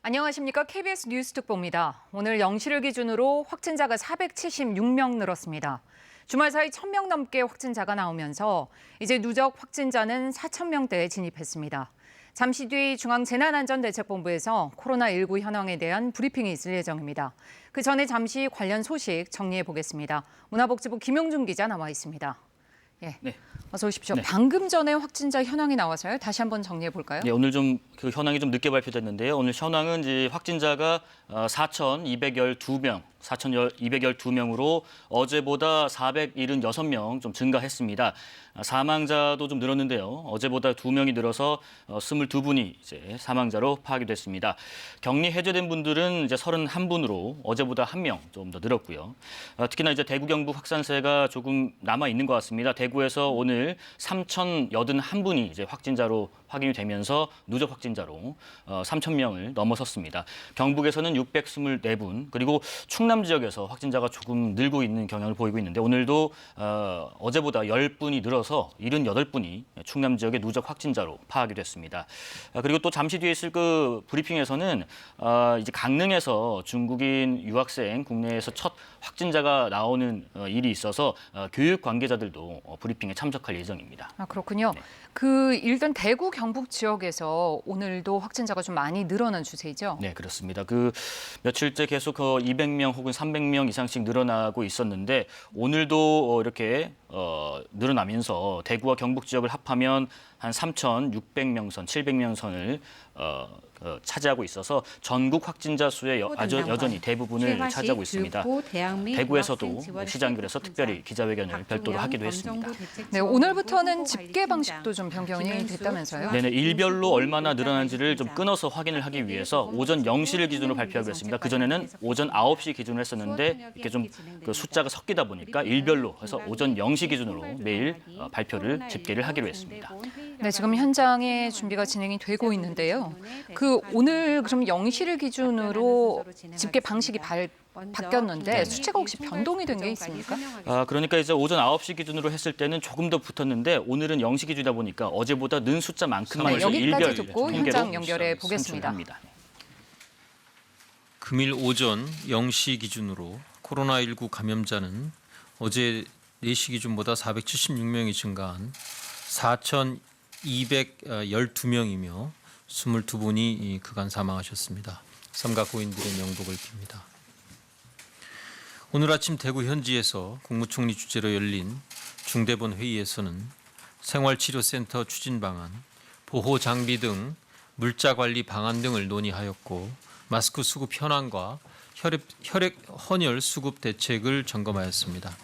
안녕하십니까. KBS 뉴스 특보입니다. 오늘 0시를 기준으로 확진자가 476명 늘었습니다. 주말 사이 1,000명 넘게 확진자가 나오면서 이제 누적 확진자는 4,000명대에 진입했습니다. 잠시 뒤 중앙재난안전대책본부에서 코로나19 현황에 대한 브리핑이 있을 예정입니다. 그 전에 잠시 관련 소식 정리해 보겠습니다. 문화복지부 김용준 기자 나와 있습니다. 예. 네. 어서 오십시오. 네. 방금 전에 확진자 현황이 나와서요. 다시 한번 정리해 볼까요? 네, 오늘 좀 그 현황이 좀 늦게 발표됐는데요. 오늘 현황은 이제 확진자가 4,212명, 4,212명으로 어제보다 476명 좀 증가했습니다. 사망자도 좀 늘었는데요. 어제보다 2명이 늘어서 22분이 이제 사망자로 파악이 됐습니다. 격리 해제된 분들은 이제 31분으로 어제보다 1명 좀 더 늘었고요. 특히나 이제 대구 경북 확산세가 조금 남아 있는 것 같습니다. 대구에서 오늘 3,081분이 이제 확진자로 확인이 되면서 누적 확진자로 3,000명을 넘어섰습니다. 경북에서는 624분, 그리고 충남 지역에서 확진자가 조금 늘고 있는 경향을 보이고 있는데 오늘도 어제보다 10분이 늘어서 78분이 충남 지역의 누적 확진자로 파악이 됐습니다. 그리고 또 잠시 뒤에 있을 그 브리핑에서는 이제 강릉에서 중국인 유학생 국내에서 첫 확진자가 나오는 일이 있어서 교육 관계자들도 브리핑에 참석할 예정입니다. 아, 그렇군요. 네. 일단 대구 경북 지역에서 오늘도 확진자가 좀 많이 늘어난 추세이죠? 네, 그렇습니다. 며칠째 계속 200명 혹은 300명 이상씩 늘어나고 있었는데 오늘도 이렇게 늘어나면서 대구와 경북 지역을 합하면 한 3,600명 선, 700명 선을 차지하고 있어서 전국 확진자 수의 여전히 대부분을 차지하고 있습니다. 대구에서도 시장이 그래서 특별히 기자회견을 별도로 하기도 했습니다. 네, 오늘부터는 집계 방식도 좀 변경이 됐다면서요? 네, 일별로 얼마나 늘어난지를 좀 끊어서 확인을 하기 위해서 오전 0시를 기준으로 발표하겠습니다. 그전에는 오전 9시 기준으로 했었는데 이렇게 좀 그 숫자가 섞이다 보니까 일별로 해서 오전 0시 기준으로 매일 집계를 하기로 했습니다. 네, 지금 현장에 준비가 진행이 되고 있는데요. 오늘 그럼 0시를 기준으로 집계 방식이 바뀌었는데 수치가 혹시 변동이 된 게 있습니까? 그러니까 이제 오전 9시 기준으로 했을 때는 조금 더 붙었는데 오늘은 0시 기준이다 보니까 어제보다 는 숫자만큼만 네, 여기까지 듣고 현장 연결해 보겠습니다. 금일 오전 0시 기준으로 코로나19 감염자는 어제 4시 기준보다 476명이 증가한 4,212명이며 22분이 그간 사망하셨습니다. 삼가 고인들의 명복을 빕니다. 오늘 아침 대구 현지에서 국무총리 주재로 열린 중대본 회의에서는 생활치료센터 추진 방안, 보호 장비 등 물자 관리 방안 등을 논의하였고 마스크 수급 현황과 혈액 헌혈 수급 대책을 점검하였습니다.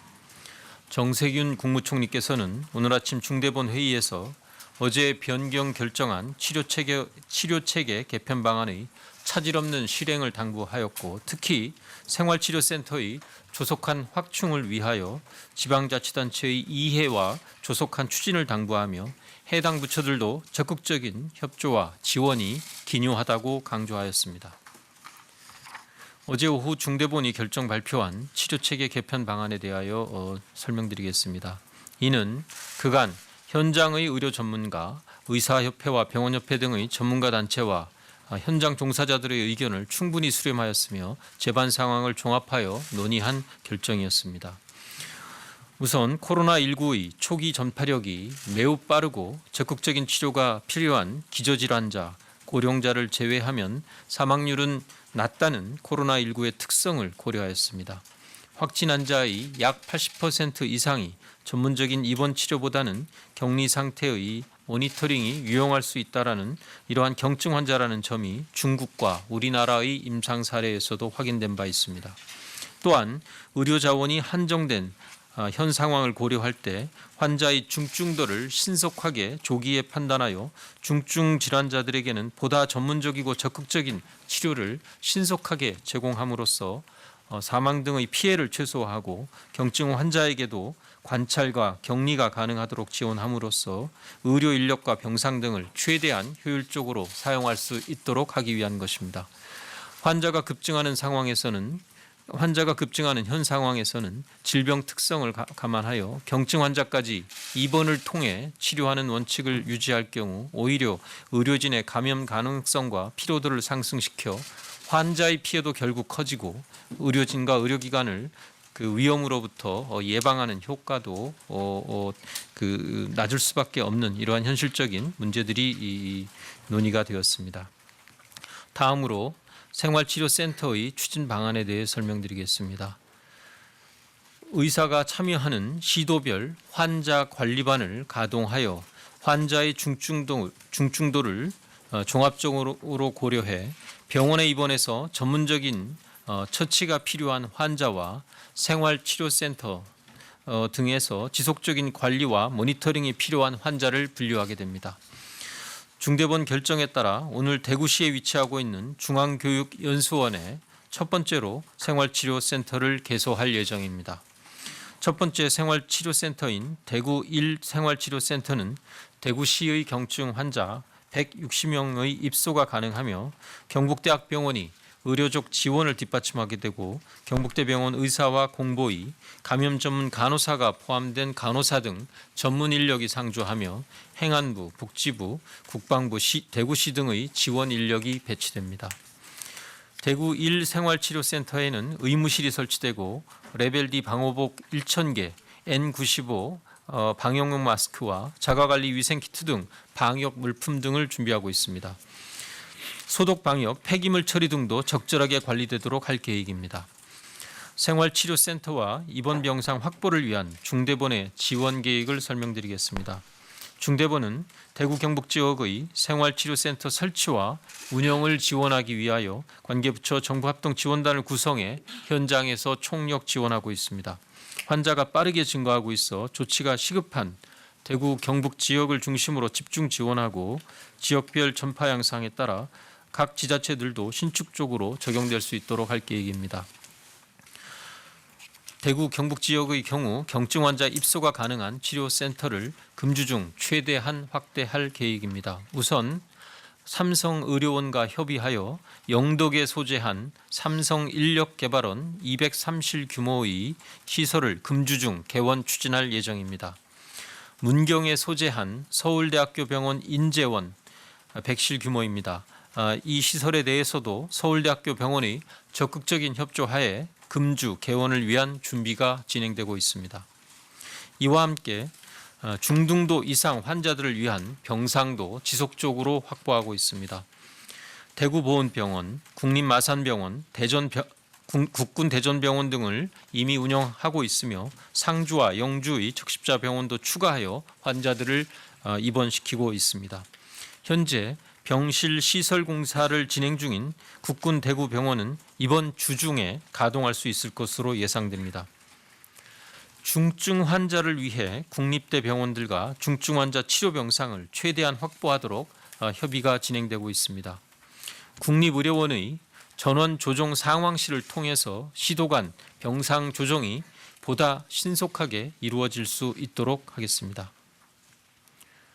정세균 국무총리께서는 오늘 아침 중대본 회의에서 어제 변경 결정한 치료체계 개편 방안의 차질 없는 실행을 당부하였고 특히 생활치료센터의 조속한 확충을 위하여 지방자치단체의 이해와 조속한 추진을 당부하며 해당 부처들도 적극적인 협조와 지원이 기요하다고 강조하였습니다. 어제 오후 중대본이 결정 발표한 치료체계 개편 방안에 대하여 설명드리겠습니다. 이는 그간 현장의 의료 전문가, 의사협회와 병원협회 등의 전문가 단체와 현장 종사자들의 의견을 충분히 수렴하였으며 재반 상황을 종합하여 논의한 결정이었습니다. 우선 코로나19의 초기 전파력이 매우 빠르고 적극적인 치료가 필요한 기저질환자, 고령자를 제외하면 사망률은 낮다는 코로나19의 특성을 고려하였습니다. 확진 환자의 약 80% 이상이 전문적인 입원 치료보다는 격리 상태의 모니터링이 유용할 수 있다라는 이러한 경증 환자라는 점이 중국과 우리나라의 임상 사례에서도 확인된 바 있습니다. 또한 의료 자원이 한정된 현 상황을 고려할 때 환자의 중증도를 신속하게 조기에 판단하여 중증 질환자들에게는 보다 전문적이고 적극적인 치료를 신속하게 제공함으로써 사망 등의 피해를 최소화하고 경증 환자에게도 관찰과 격리가 가능하도록 지원함으로써 의료 인력과 병상 등을 최대한 효율적으로 사용할 수 있도록 하기 위한 것입니다. 환자가 급증하는 상황에서는 환자가 급증하는 현 상황에서는 질병 특성을 감안하여 경증 환자까지 입원을 통해 치료하는 원칙을 유지할 경우 오히려 의료진의 감염 가능성과 피로도를 상승시켜 환자의 피해도 결국 커지고 의료진과 의료기관을 그 위험으로부터 예방하는 효과도 낮을 수밖에 없는 이러한 현실적인 문제들이 논의가 되었습니다. 다음으로 생활치료센터의 추진 방안에 대해 설명드리겠습니다. 의사가 참여하는 시도별 환자 관리반을 가동하여 환자의 중증도를 종합적으로 고려해 병원에 입원해서 전문적인 처치가 필요한 환자와 생활치료센터 등에서 지속적인 관리와 모니터링이 필요한 환자를 분류하게 됩니다. 중대본 결정에 따라 오늘 대구시에 위치하고 있는 중앙교육연수원에 첫 번째로 생활치료센터를 개소할 예정입니다. 첫 번째 생활치료센터인 대구 1 생활치료센터는 대구시의 경증 환자 160명의 입소가 가능하며 경북대학병원이 의료적 지원을 뒷받침하게 되고 경북대병원 의사와 공보의, 감염 전문 간호사가 포함된 간호사 등 전문 인력이 상주하며 행안부, 복지부, 국방부, 대구시 등의 지원 인력이 배치됩니다. 대구 1 생활치료센터에는 의무실이 설치되고 레벨 D 방호복 1,000개, N95 방역용 마스크와 자가관리 위생키트 등 방역 물품 등을 준비하고 있습니다. 소독 방역, 폐기물 처리 등도 적절하게 관리되도록 할 계획입니다. 생활치료센터와 입원 병상 확보를 위한 중대본의 지원 계획을 설명드리겠습니다. 중대본은 대구 경북 지역의 생활치료센터 설치와 운영을 지원하기 위하여 관계부처 정부합동지원단을 구성해 현장에서 총력 지원하고 있습니다. 환자가 빠르게 증가하고 있어 조치가 시급한 대구 경북 지역을 중심으로 집중 지원하고 지역별 전파 양상에 따라 각 지자체들도 신축적으로 적용될 수 있도록 할 계획입니다. 대구 경북 지역의 경우 경증 환자 입소가 가능한 치료센터를 금주 중 최대한 확대할 계획입니다. 우선 삼성의료원과 협의하여 영덕에 소재한 삼성인력개발원 230실 규모의 시설을 금주 중 개원 추진할 예정입니다. 문경에 소재한 서울대학교 병원 인재원 100실 규모입니다. 이 시설에 대해서도 서울대학교 병원의 적극적인 협조하에 금주 개원을 위한 준비가 진행되고 있습니다. 이와 함께 중등도 이상 환자들을 위한 병상도 지속적으로 확보하고 있습니다. 대구보훈병원, 국립마산병원, 국군대전병원 등을 이미 운영하고 있으며 상주와 영주의 적십자병원도 추가하여 환자들을 입원시키고 있습니다. 현재 병실 시설 공사를 진행 중인 국군 대구병원은 이번 주 중에 가동할 수 있을 것으로 예상됩니다. 중증 환자를 위해 국립대 병원들과 중증 환자 치료 병상을 최대한 확보하도록 협의가 진행되고 있습니다. 국립의료원의 전원 조정 상황실을 통해서 시도 간 병상 조정이 보다 신속하게 이루어질 수 있도록 하겠습니다.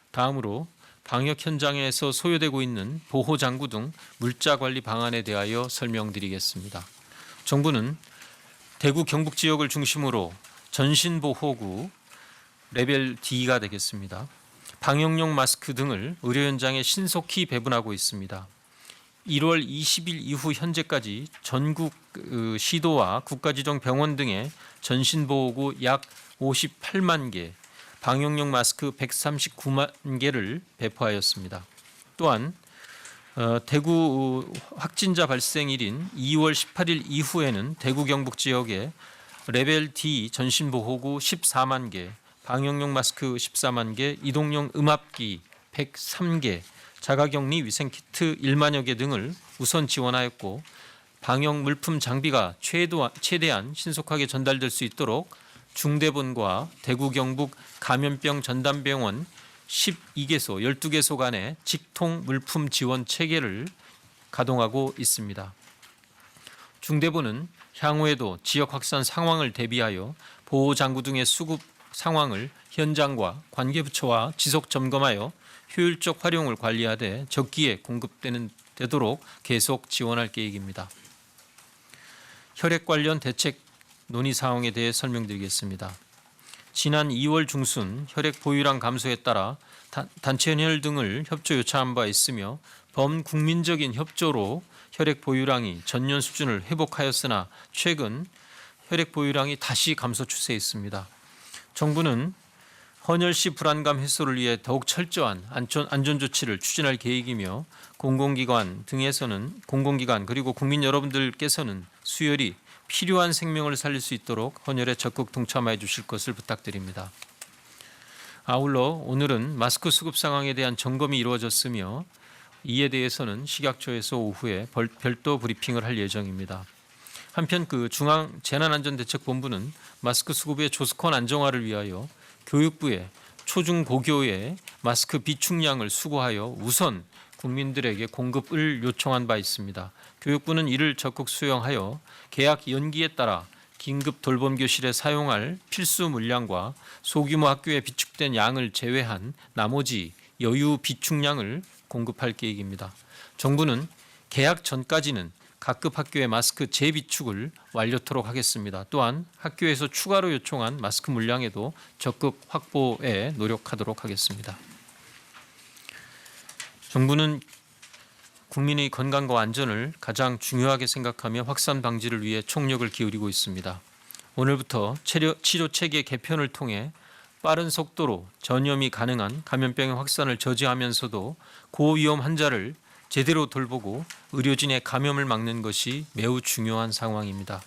다음으로 방역 현장에서 소요되고 있는 보호장구 등 물자 관리 방안에 대하여 설명드리겠습니다. 정부는 대구 경북 지역을 중심으로 전신보호구 레벨 D가 되겠습니다. 방역용 마스크 등을 의료 현장에 신속히 배분하고 있습니다. 1월 20일 이후 현재까지 전국 시도와 국가지정 병원 등에 전신보호구 약 58만 개, 방역용 마스크 139만 개를 배포하였습니다. 또한 대구 확진자 발생일인 2월 18일 이후에는 대구 경북 지역에 레벨 D 전신보호구 14만 개, 방역용 마스크 14만 개, 이동용 음압기 103개, 자가격리 위생키트 1만여 개 등을 우선 지원하였고 방역 물품 장비가 최대한 신속하게 전달될 수 있도록 중대본과 대구 경북 감염병 전담병원 12개소, 12개소 간의 직통 물품 지원 체계를 가동하고 있습니다. 중대본은 향후에도 지역 확산 상황을 대비하여 보호장구 등의 수급 상황을 현장과 관계부처와 지속 점검하여 효율적 활용을 관리하되 적기에 공급되도록 계속 지원할 계획입니다. 혈액 관련 대책 논의 사항에 대해 설명드리겠습니다. 지난 2월 중순 혈액 보유량 감소에 따라 단체 헌혈 등을 협조 요청한 바 있으며 범국민적인 협조로 혈액 보유량이 전년 수준을 회복하였으나 최근 혈액 보유량이 다시 감소 추세에 있습니다. 정부는 헌혈 시 불안감 해소를 위해 더욱 철저한 안전 조치를 추진할 계획이며 공공기관 그리고 국민 여러분들께서는 수혈이 필요한 생명을 살릴 수 있도록 헌혈에 적극 동참해 주실 것을 부탁드립니다. 아울러 오늘은 마스크 수급 상황에 대한 점검이 이루어졌으며 이에 대해서는 식약처에서 오후에 별도 브리핑을 할 예정입니다. 한편 중앙재난안전대책본부는 마스크 수급의 조스콘 안정화를 위하여 교육부에 초중고교에 마스크 비축량을 수거하여 우선 국민들에게 공급을 요청한 바 있습니다. 교육부는 이를 적극 수용하여 개학 연기에 따라 긴급 돌봄 교실에 사용할 필수 물량과 소규모 학교에 비축된 양을 제외한 나머지 여유 비축량을 공급할 계획입니다. 정부는 개학 전까지는 각급 학교의 마스크 재비축을 완료토록 하겠습니다. 또한 학교에서 추가로 요청한 마스크 물량에도 적극 확보에 노력하도록 하겠습니다. 정부는 국민의 건강과 안전을 가장 중요하게 생각하며 확산 방지를 위해 총력을 기울이고 있습니다. 오늘부터 치료 체계 개편을 통해 빠른 속도로 전염이 가능한 감염병의 확산을 저지하면서도 고위험 환자를 제대로 돌보고 의료진의 감염을 막는 것이 매우 중요한 상황입니다.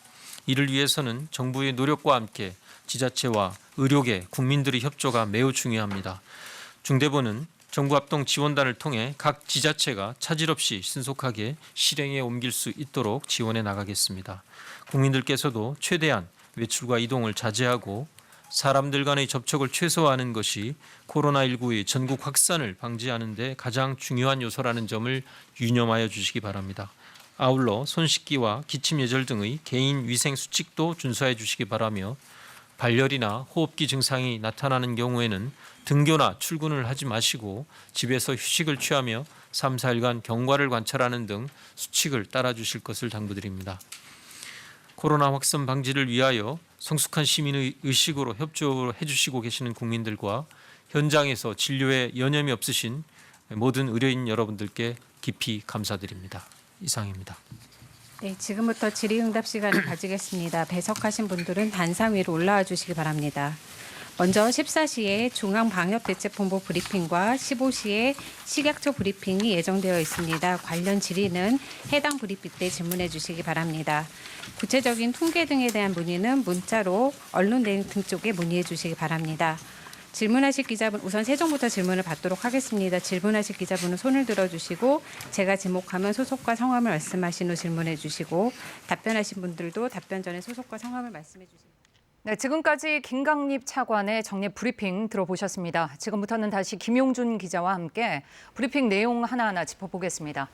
이를 위해서는 정부의 노력과 함께 지자체와 의료계, 국민들의 협조가 매우 중요합니다. 중대본은 정부 합동 지원단을 통해 각 지자체가 차질 없이 신속하게 실행에 옮길 수 있도록 지원해 나가겠습니다. 국민들께서도 최대한 외출과 이동을 자제하고 사람들 간의 접촉을 최소화하는 것이 코로나19의 전국 확산을 방지하는 데 가장 중요한 요소라는 점을 유념하여 주시기 바랍니다. 아울러 손 씻기와 기침 예절 등의 개인 위생 수칙도 준수해 주시기 바라며 발열이나 호흡기 증상이 나타나는 경우에는 등교나 출근을 하지 마시고 집에서 휴식을 취하며 3, 4일간 경과를 관찰하는 등 수칙을 따라 주실 것을 당부드립니다. 코로나 확산 방지를 위하여 성숙한 시민의 의식으로 협조해 주시고 계시는 국민들과 현장에서 진료에 여념이 없으신 모든 의료인 여러분들께 깊이 감사드립니다. 이상입니다. 네, 지금부터 질의응답 시간을 가지겠습니다. 배석하신 분들은 단상 위로 올라와 주시기 바랍니다. 먼저 14시에 중앙방역대책본부 브리핑과 15시에 식약처 브리핑이 예정되어 있습니다. 관련 질의는 해당 브리핑 때 질문해 주시기 바랍니다. 구체적인 통계 등에 대한 문의는 문자로 언론 등 쪽에 문의해 주시기 바랍니다. 질문하실 기자분 우선 세 종부터 질문을 받도록 하겠습니다. 질문하실 기자분은 손을 들어주시고 제가 지목하면 소속과 성함을 말씀하신 후 질문해 주시고 답변하신 분들도 답변 전에 소속과 성함을 말씀해 주시기 바랍니다. 네, 지금까지 김강립 차관의 정례 브리핑 들어보셨습니다. 지금부터는 다시 김용준 기자와 함께 브리핑 내용 하나하나 짚어보겠습니다.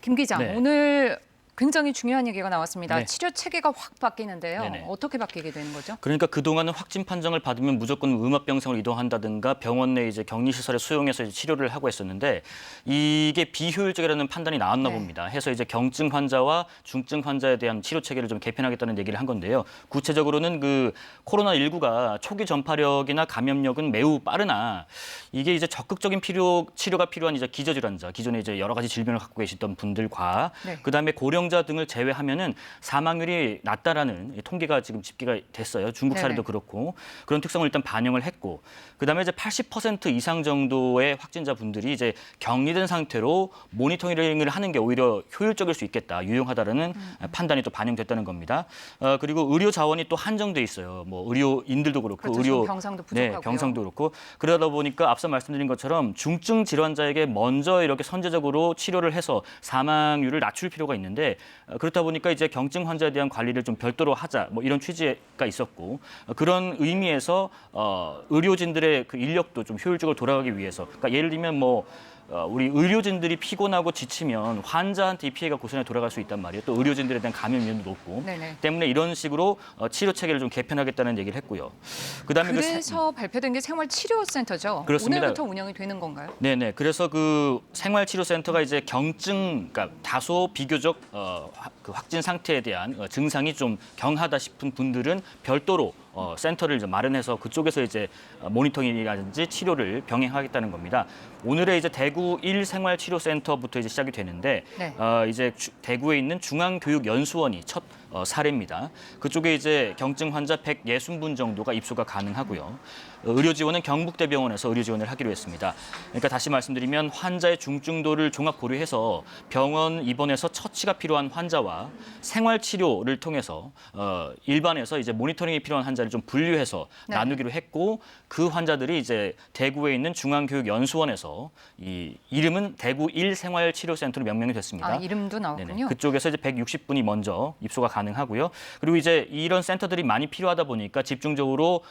김 기자, 네. 오늘 굉장히 중요한 얘기가 나왔습니다. 네. 치료 체계가 확 바뀌는데요. 네네. 어떻게 바뀌게 되는 거죠? 그러니까 그동안은 확진 판정을 받으면 무조건 음압병상으로 이동한다든가 병원 내 이제 격리시설에 수용해서 이제 치료를 하고 했었는데 이게 비효율적이라는 판단이 나왔나 네. 봅니다. 해서 이제 경증 환자와 중증 환자에 대한 치료 체계를 좀 개편하겠다는 얘기를 한 건데요. 구체적으로는 그 코로나19가 초기 전파력이나 감염력은 매우 빠르나 이게 이제 적극적인 치료가 필요한 이제 기저질환자, 기존에 이제 여러 가지 질병을 갖고 계시던 분들과 네. 그다음에 고령자 등을 제외하면은 사망률이 낮다라는 통계가 지금 집계가 됐어요. 중국 사례도 네네. 그렇고 그런 특성을 일단 반영을 했고 그다음에 이제 80% 이상 정도의 확진자 분들이 이제 격리된 상태로 모니터링을 하는 게 오히려 효율적일 수 있겠다, 유용하다라는 판단이 또 반영됐다는 겁니다. 그리고 의료 자원이 또 한정돼 있어요. 뭐 의료인들도 그렇고 그렇죠. 지금 병상도 부족하고요. 네, 병상도 그렇고 그러다 보니까 앞서 말씀드린 것처럼 중증 질환자에게 먼저 이렇게 선제적으로 치료를 해서 사망률을 낮출 필요가 있는데 그렇다 보니까 이제 경증 환자에 대한 관리를 좀 별도로 하자 뭐 이런 취지가 있었고 그런 의미에서 의료진들의 그 인력도 좀 효율적으로 돌아가기 위해서 그러니까 예를 들면 뭐 우리 의료진들이 피곤하고 지치면 환자한테 이 피해가 고스란히 돌아갈 수 있단 말이에요. 또 의료진들에 대한 감염 위험도 높고 네네. 때문에 이런 식으로 치료 체계를 좀 개편하겠다는 얘기를 했고요. 그다음에 그래서 발표된 게 생활치료센터죠. 그렇습니다. 오늘부터 운영이 되는 건가요? 네네. 그래서 그 생활치료센터가 이제 그러니까 다소 비교적 그 확진 상태에 대한 증상이 좀 경하다 싶은 분들은 별도로 센터를 이제 마련해서 그쪽에서 이제 모니터링이라든지 치료를 병행하겠다는 겁니다. 오늘의 이제 대구 1생활치료센터부터 이제 시작이 되는데 네. 이제 대구에 있는 중앙교육연수원이 첫 사례입니다. 그쪽에 이제 경증 환자 160분 정도가 입소가 가능하고요. 의료 지원은 경북대병원에서 의료 지원을 하기로 했습니다. 그러니까 다시 말씀드리면 환자의 중증도를 종합 고려해서 병원 입원해서 처치가 필요한 환자와 생활 치료를 통해서 일반에서 이제 모니터링이 필요한 환자를 좀 분류해서 네. 나누기로 했고 그 환자들이 이제 대구에 있는 중앙교육연수원에서 이 이름은 대구 1생활치료센터로 명명이 됐습니다. 아, 이름도 네네. 나왔군요. 그쪽에서 이제 160분이 먼저 입소가 가능하고요. 그리고 이제 이런 센터들이 많이 필요하다 보니까 집중적으로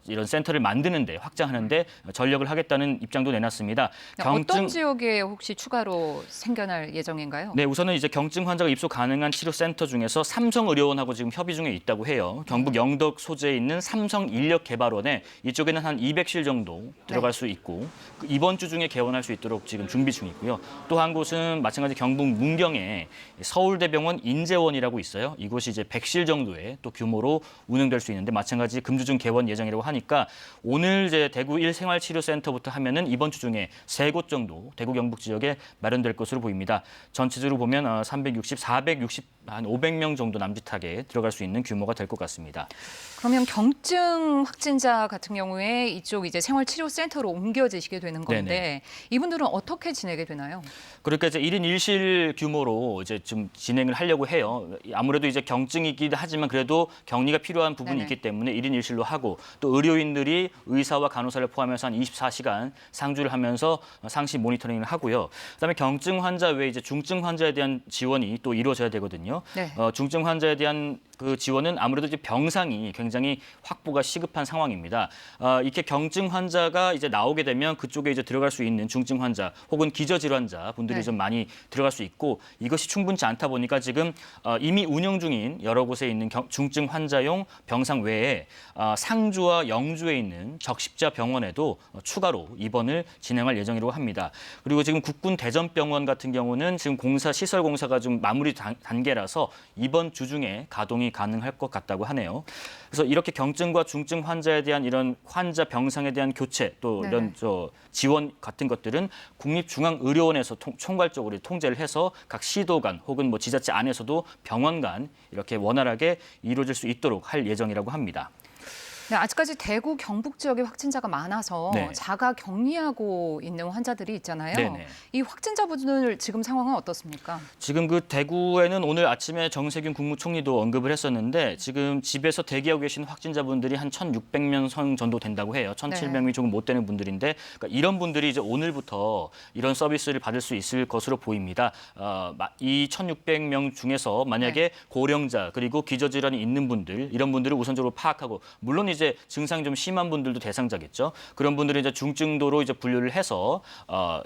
이런 센터를 만드는데 확장하는데 전력을 하겠다는 입장도 내놨습니다. 어떤 지역에 혹시 추가로 생겨날 예정인가요? 네, 우선은 이제 경증 환자가 입소 가능한 치료센터 중에서 삼성의료원하고 지금 협의 중에 있다고 해요. 경북 영덕 소재에 있는 삼성인력개발원에 이쪽에는 한 200실 정도 들어갈 수 있고 이번 주 중에 개원할 수 있도록 지금 준비 중이고요. 또 한 곳은 마찬가지 경북 문경에 서울대병원 인재원이라고 있어요. 이곳이 이제 100실 정도의 또 규모로 운영될 수 있는데 마찬가지 금주 중 개원 예정이라고 하니까 오늘 이제 대구 1생활치료센터부터 하면은 이번 주 중에 3곳 정도 대구 경북 지역에 마련될 것으로 보입니다. 전체적으로 보면 360, 460, 한 500명 정도 남짓하게 들어갈 수 있는 규모가 될 것 같습니다. 그러면 경증 확진자 같은 경우에 이쪽 이제 생활치료센터로 옮겨지시게 되는 건데 네네. 이분들은 어떻게 지내게 되나요? 그러니까 이제 1인 1실 규모로 이제 좀 진행을 하려고 해요. 아무래도 이제 경증이기도 하지만 그래도 격리가 필요한 부분이 네네. 있기 때문에 1인 1실로 하고 또 의료인들이 의사와 간호사를 포함해서 한 24시간 상주를 하면서 상시 모니터링을 하고요. 그다음에 경증 환자 외에 이제 중증 환자에 대한 지원이 또 이루어져야 되거든요. 네. 중증 환자에 대한 그 지원은 아무래도 이제 병상이 굉장히 확보가 시급한 상황입니다. 이렇게 경증 환자가 이제 나오게 되면 그쪽에 이제 들어갈 수 있는 중증 환자 혹은 기저질환자 분들이 네. 좀 많이 들어갈 수 있고 이것이 충분치 않다 보니까 지금 이미 운영 중인 여러 곳에 있는 중증 환자용 병상 외에 상주와 영주에 있는 적십자 병원에도 추가로 입원을 진행할 예정이라고 합니다. 그리고 지금 국군 대전병원 같은 경우는 지금 시설 공사가 좀 마무리 단계라서 이번 주 중에 가동이 가능할 것 같다고 하네요. 그래서 이렇게 경증과 중증 환자에 대한 이런 환자 병상에 대한 교체 또 이런 지원 같은 것들은 국립중앙의료원에서 총괄적으로 통제를 해서 각 시도 간 혹은 뭐 지자체 안에서도 병원 간 이렇게 원활하게 이루어질 수 있도록 할 예정이라고 합니다. 네, 아직까지 대구 경북 지역에 확진자가 많아서 네. 자가 격리하고 있는 환자들이 있잖아요. 네네. 이 확진자분들 지금 상황은 어떻습니까? 지금 그 대구에는 오늘 아침에 정세균 국무총리도 언급을 했었는데 지금 집에서 대기하고 계신 확진자분들이 한 1,600명 선 정도 된다고 해요. 1,700명이 조금 못 되는 분들인데 그러니까 이런 분들이 이제 오늘부터 이런 서비스를 받을 수 있을 것으로 보입니다. 이 1,600명 중에서 만약에 고령자 그리고 기저질환이 있는 분들 이런 분들을 우선적으로 파악하고 물론 이제 증상이 좀 심한 분들도 대상자겠죠. 그런 분들은 이제 중증도로 이제 분류를 해서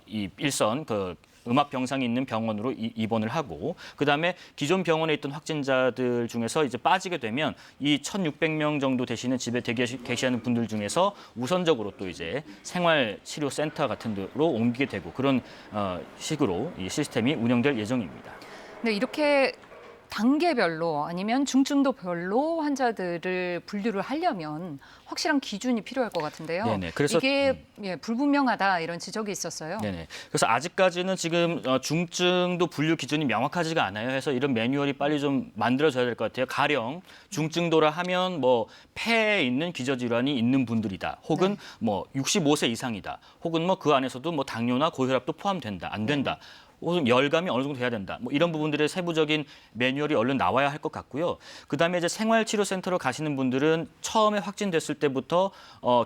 이 일선 그 음압 병상이 있는 병원으로 입원을 하고 그다음에 기존 병원에 있던 확진자들 중에서 이제 빠지게 되면 이 1,600명 정도 되시는 집에 계시는 분들 중에서 우선적으로 또 이제 생활치료센터 같은 데로 옮기게 되고 그런 식으로 이 시스템이 운영될 예정입니다. 네, 이렇게 단계별로 아니면 중증도별로 환자들을 분류를 하려면 확실한 기준이 필요할 것 같은데요. 네네. 그래서 이게 불분명하다 이런 지적이 있었어요. 네네. 그래서 아직까지는 지금 중증도 분류 기준이 명확하지가 않아요. 해서 이런 매뉴얼이 빨리 좀 만들어져야 될 것 같아요. 가령 중증도라 하면 뭐 폐에 있는 기저질환이 있는 분들이다. 혹은 뭐 65세 이상이다. 혹은 뭐 그 안에서도 뭐 당뇨나 고혈압도 포함된다. 안 된다. 혹은 열감이 어느 정도 돼야 된다. 뭐 이런 부분들의 세부적인 매뉴얼이 얼른 나와야 할 것 같고요. 그다음에 이제 생활치료센터로 가시는 분들은 처음에 확진됐을 때부터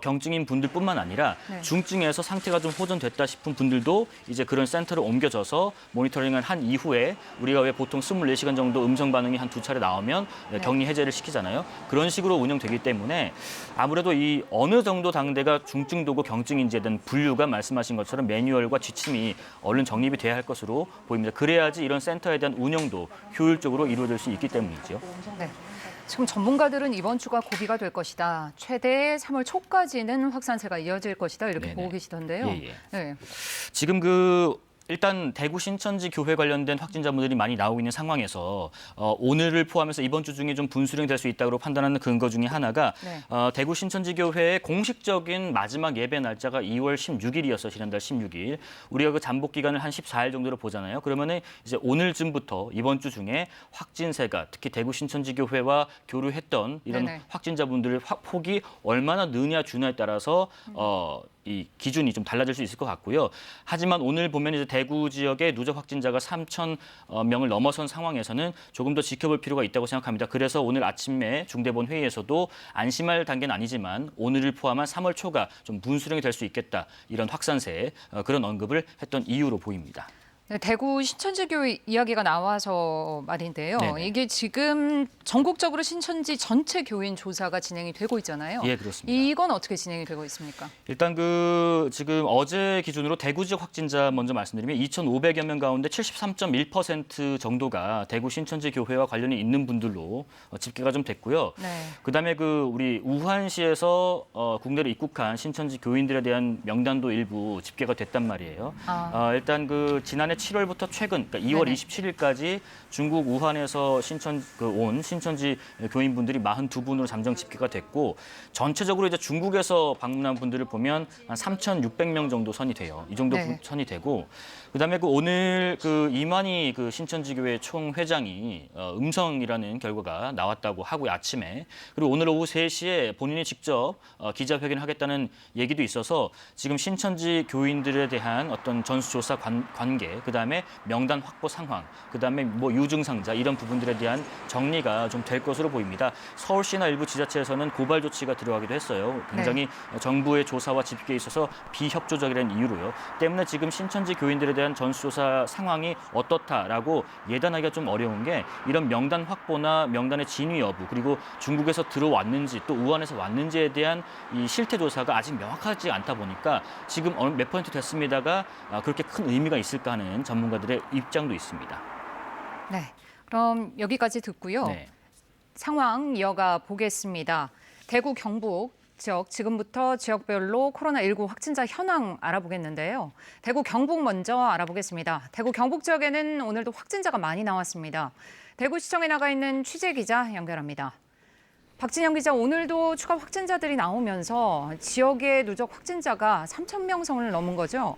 경증인 분들뿐만 아니라 네. 중증에서 상태가 좀 호전됐다 싶은 분들도 이제 그런 센터로 옮겨져서 모니터링을 한 이후에 우리가 왜 보통 24시간 정도 음성 반응이 한 2차례 나오면 격리 해제를 시키잖아요. 그런 식으로 운영되기 때문에 아무래도 이 어느 정도 당대가 중증도고 경증인지에 대한 분류가 말씀하신 것처럼 매뉴얼과 지침이 얼른 정립이 돼야 할 것으로 보입니다. 그래야지 이런 센터에 대한 운영도 효율적으로 이루어질 수 있기 때문이죠. 네. 지금 전문가들은 이번 주가 고비가 될 것이다. 최대 3월 초까지는 확산세가 이어질 것이다. 이렇게 네네. 보고 계시던데요. 예. 네. 지금 일단 대구 신천지 교회 관련된 확진자분들이 많이 나오고 있는 상황에서 오늘을 포함해서 이번 주 중에 좀 분수령이 될 수 있다고 판단하는 근거 중에 하나가 네. 대구 신천지 교회의 공식적인 마지막 예배 날짜가 2월 16일이어서 지난달 16일. 우리가 그 잠복 기간을 한 14일 정도로 보잖아요. 그러면은 이제 오늘쯤부터 이번 주 중에 확진세가 특히 대구 신천지 교회와 교류했던 이런 네네. 확진자분들의 폭이 얼마나 느냐 주냐에 따라서 이 기준이 좀 달라질 수 있을 것 같고요. 하지만 오늘 보면 이제 대구 지역의 누적 확진자가 3천 명을 넘어선 상황에서는 조금 더 지켜볼 필요가 있다고 생각합니다. 그래서 오늘 아침에 중대본 회의에서도 안심할 단계는 아니지만 오늘을 포함한 3월 초가 좀 분수령이 될 수 있겠다. 이런 확산세 그런 언급을 했던 이유로 보입니다. 네, 대구 신천지교회 이야기가 나와서 말인데요. 네네. 이게 지금 전국적으로 신천지 전체 교인 조사가 진행이 되고 있잖아요. 예, 그렇습니다. 이건 어떻게 진행이 되고 있습니까? 일단 지금 어제 기준으로 대구 지역 확진자 먼저 말씀드리면 2,500여 명 가운데 73.1% 정도가 대구 신천지 교회와 관련이 있는 분들로 집계가 좀 됐고요. 네. 그다음에 우리 우한시에서 국내로 입국한 신천지 교인들에 대한 명단도 일부 집계가 됐단 말이에요. 일단 지난해 7월부터 최근 그러니까 2월 네네. 27일까지 중국 우한에서 온 신천지 교인분들이 42분으로 잠정 집계가 됐고 전체적으로 이제 중국에서 방문한 분들을 보면 한 3,600명 정도 선이 돼요. 이 정도 네. 선이 되고 그다음에 오늘 이만희 신천지 교회 총회장이 음성이라는 결과가 나왔다고 하고요. 아침에. 그리고 오늘 오후 3시에 본인이 직접 기자회견을 하겠다는 얘기도 있어서 지금 신천지 교인들에 대한 어떤 전수조사 관계, 그다음에 명단 확보 상황, 그다음에 유증상자 이런 부분들에 대한 정리가 좀 될 것으로 보입니다. 서울시나 일부 지자체에서는 고발 조치가 들어가기도 했어요. 굉장히 정부의 조사와 집계에 있어서 비협조적이라는 이유로요. 때문에 지금 신천지 교인들에 대한 전수조사 상황이 어떻다라고 예단하기가 좀 어려운 게 이런 명단 확보나 명단의 진위 여부 그리고 중국에서 들어왔는지 또 우한에서 왔는지에 대한 이 실태 조사가 아직 명확하지 않다 보니까 지금 몇 퍼센트 됐습니다가 그렇게 큰 의미가 있을까 하는 전문가들의 입장도 있습니다. 네. 그럼 여기까지 듣고요. 네. 상황 이어가 보겠습니다. 대구 경북 지역 지금부터 지역별로 코로나19 확진자 현황 알아보겠는데요. 대구 경북 먼저 알아보겠습니다. 대구 경북 지역에는 오늘도 확진자가 많이 나왔습니다. 대구시청에 나가 있는 취재 기자 연결합니다. 박진영 기자, 오늘도 추가 확진자들이 나오면서 지역의 누적 확진자가 3,000명 선을 넘은 거죠?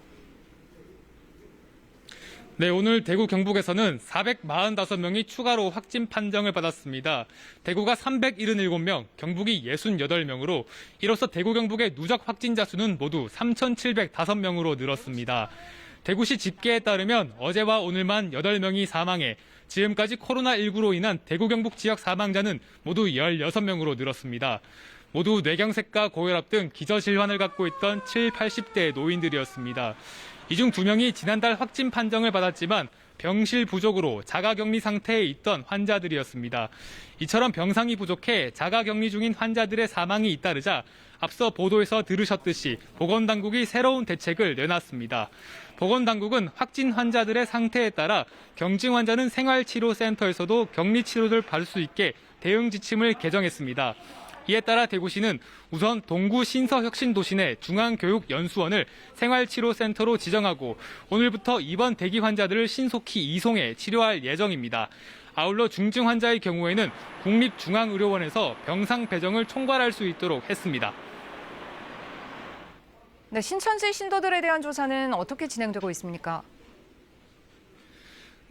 네, 오늘 대구 경북에서는 445명이 추가로 확진 판정을 받았습니다. 대구가 377명, 경북이 68명으로 이로써 대구 경북의 누적 확진자 수는 모두 3,705명으로 늘었습니다. 대구시 집계에 따르면 어제와 오늘만 8명이 사망해 지금까지 코로나19로 인한 대구 경북 지역 사망자는 모두 16명으로 늘었습니다. 모두 뇌경색과 고혈압 등 기저질환을 갖고 있던 70, 80대 노인들이었습니다. 이 중 2명이 지난달 확진 판정을 받았지만 병실 부족으로 자가격리 상태에 있던 환자들이었습니다. 이처럼 병상이 부족해 자가격리 중인 환자들의 사망이 잇따르자 앞서 보도에서 들으셨듯이 보건당국이 새로운 대책을 내놨습니다. 보건당국은 확진 환자들의 상태에 따라 경증 환자는 생활치료센터에서도 격리치료를 받을 수 있게 대응 지침을 개정했습니다. 이에 따라 대구시는 우선 동구 신서혁신도시 내 중앙교육연수원을 생활치료센터로 지정하고 오늘부터 입원 대기 환자들을 신속히 이송해 치료할 예정입니다. 아울러 중증 환자의 경우에는 국립중앙의료원에서 병상 배정을 총괄할 수 있도록 했습니다. 네, 신천지 신도들에 대한 조사는 어떻게 진행되고 있습니까?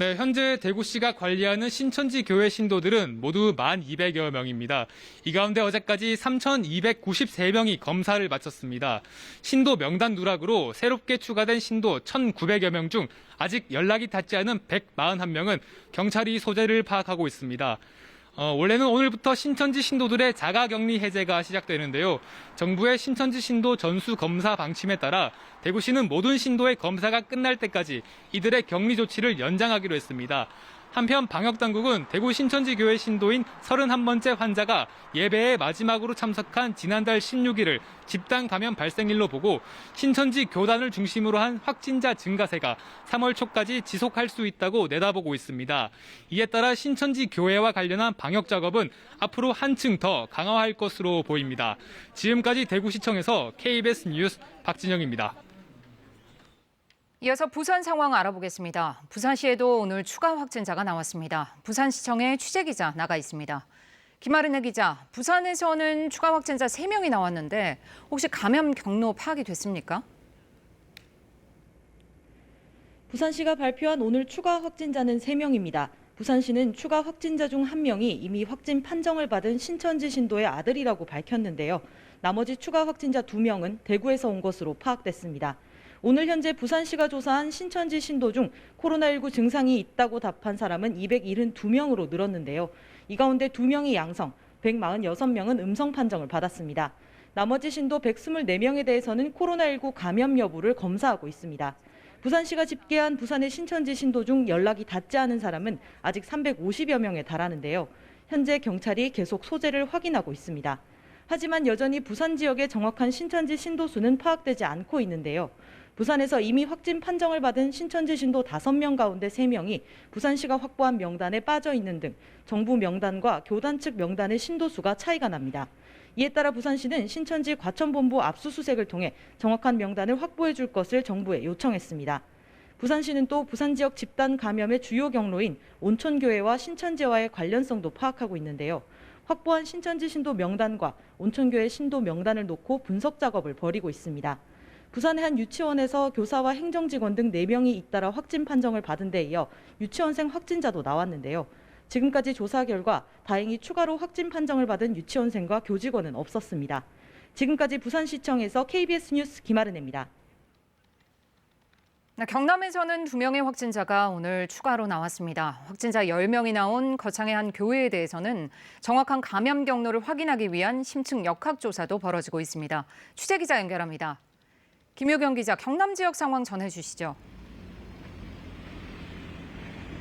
네, 현재 대구시가 관리하는 신천지 교회 신도들은 모두 1,200여 명입니다. 이 가운데 어제까지 3,293명이 검사를 마쳤습니다. 신도 명단 누락으로 새롭게 추가된 신도 1,900여 명 중 아직 연락이 닿지 않은 141명은 경찰이 소재를 파악하고 있습니다. 원래는 오늘부터 신천지 신도들의 자가격리 해제가 시작되는데요. 정부의 신천지 신도 전수 검사 방침에 따라 대구시는 모든 신도의 검사가 끝날 때까지 이들의 격리 조치를 연장하기로 했습니다. 한편 방역당국은 대구 신천지 교회 신도인 31번째 환자가 예배에 마지막으로 참석한 지난달 16일을 집단 감염 발생일로 보고 신천지 교단을 중심으로 한 확진자 증가세가 3월 초까지 지속할 수 있다고 내다보고 있습니다. 이에 따라 신천지 교회와 관련한 방역 작업은 앞으로 한층 더 강화할 것으로 보입니다. 지금까지 대구시청에서 KBS 뉴스 박진영입니다. 이어서 부산 상황 알아보겠습니다. 부산시에도 오늘 추가 확진자가 나왔습니다. 부산시청에 취재기자 나가 있습니다. 김아르네 기자, 부산에서는 추가 확진자 3명이 나왔는데 혹시 감염 경로 파악이 됐습니까? 부산시가 발표한 오늘 추가 확진자는 3명입니다. 부산시는 추가 확진자 중 1명이 이미 확진 판정을 받은 신천지 신도의 아들이라고 밝혔는데요. 나머지 추가 확진자 2명은 대구에서 온 것으로 파악됐습니다. 오늘 현재 부산시가 조사한 신천지 신도 중 코로나19 증상이 있다고 답한 사람은 272명으로 늘었는데요. 이 가운데 2명이 양성, 146명은 음성 판정을 받았습니다. 나머지 신도 124명에 대해서는 코로나19 감염 여부를 검사하고 있습니다. 부산시가 집계한 부산의 신천지 신도 중 연락이 닿지 않은 사람은 아직 350여 명에 달하는데요. 현재 경찰이 계속 소재를 확인하고 있습니다. 하지만 여전히 부산 지역의 정확한 신천지 신도 수는 파악되지 않고 있는데요. 부산에서 이미 확진 판정을 받은 신천지 신도 5명 가운데 3명이 부산시가 확보한 명단에 빠져 있는 등 정부 명단과 교단 측 명단의 신도 수가 차이가 납니다. 이에 따라 부산시는 신천지 과천본부 압수수색을 통해 정확한 명단을 확보해 줄 것을 정부에 요청했습니다. 부산시는 또 부산 지역 집단 감염의 주요 경로인 온천교회와 신천지와의 관련성도 파악하고 있는데요. 확보한 신천지 신도 명단과 온천교회 신도 명단을 놓고 분석 작업을 벌이고 있습니다. 부산의 한 유치원에서 교사와 행정직원 등 4명이 잇따라 확진 판정을 받은 데 이어 유치원생 확진자도 나왔는데요. 지금까지 조사 결과 다행히 추가로 확진 판정을 받은 유치원생과 교직원은 없었습니다. 지금까지 부산시청에서 KBS 뉴스 김아르네입니다. 경남에서는 2명의 확진자가 오늘 추가로 나왔습니다. 확진자 10명이 나온 거창의 한 교회에 대해서는 정확한 감염 경로를 확인하기 위한 심층 역학조사도 벌어지고 있습니다. 취재기자 연결합니다. 김효경 기자, 경남 지역 상황 전해주시죠.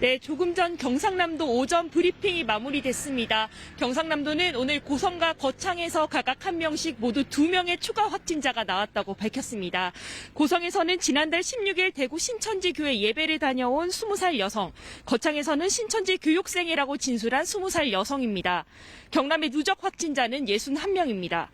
네, 조금 전 경상남도 오전 브리핑이 마무리됐습니다. 경상남도는 오늘 고성과 거창에서 각각 1명씩 모두 2명의 추가 확진자가 나왔다고 밝혔습니다. 고성에서는 지난달 16일 대구 신천지 교회 예배를 다녀온 20살 여성, 거창에서는 신천지 교육생이라고 진술한 20살 여성입니다. 경남의 누적 확진자는 61명입니다.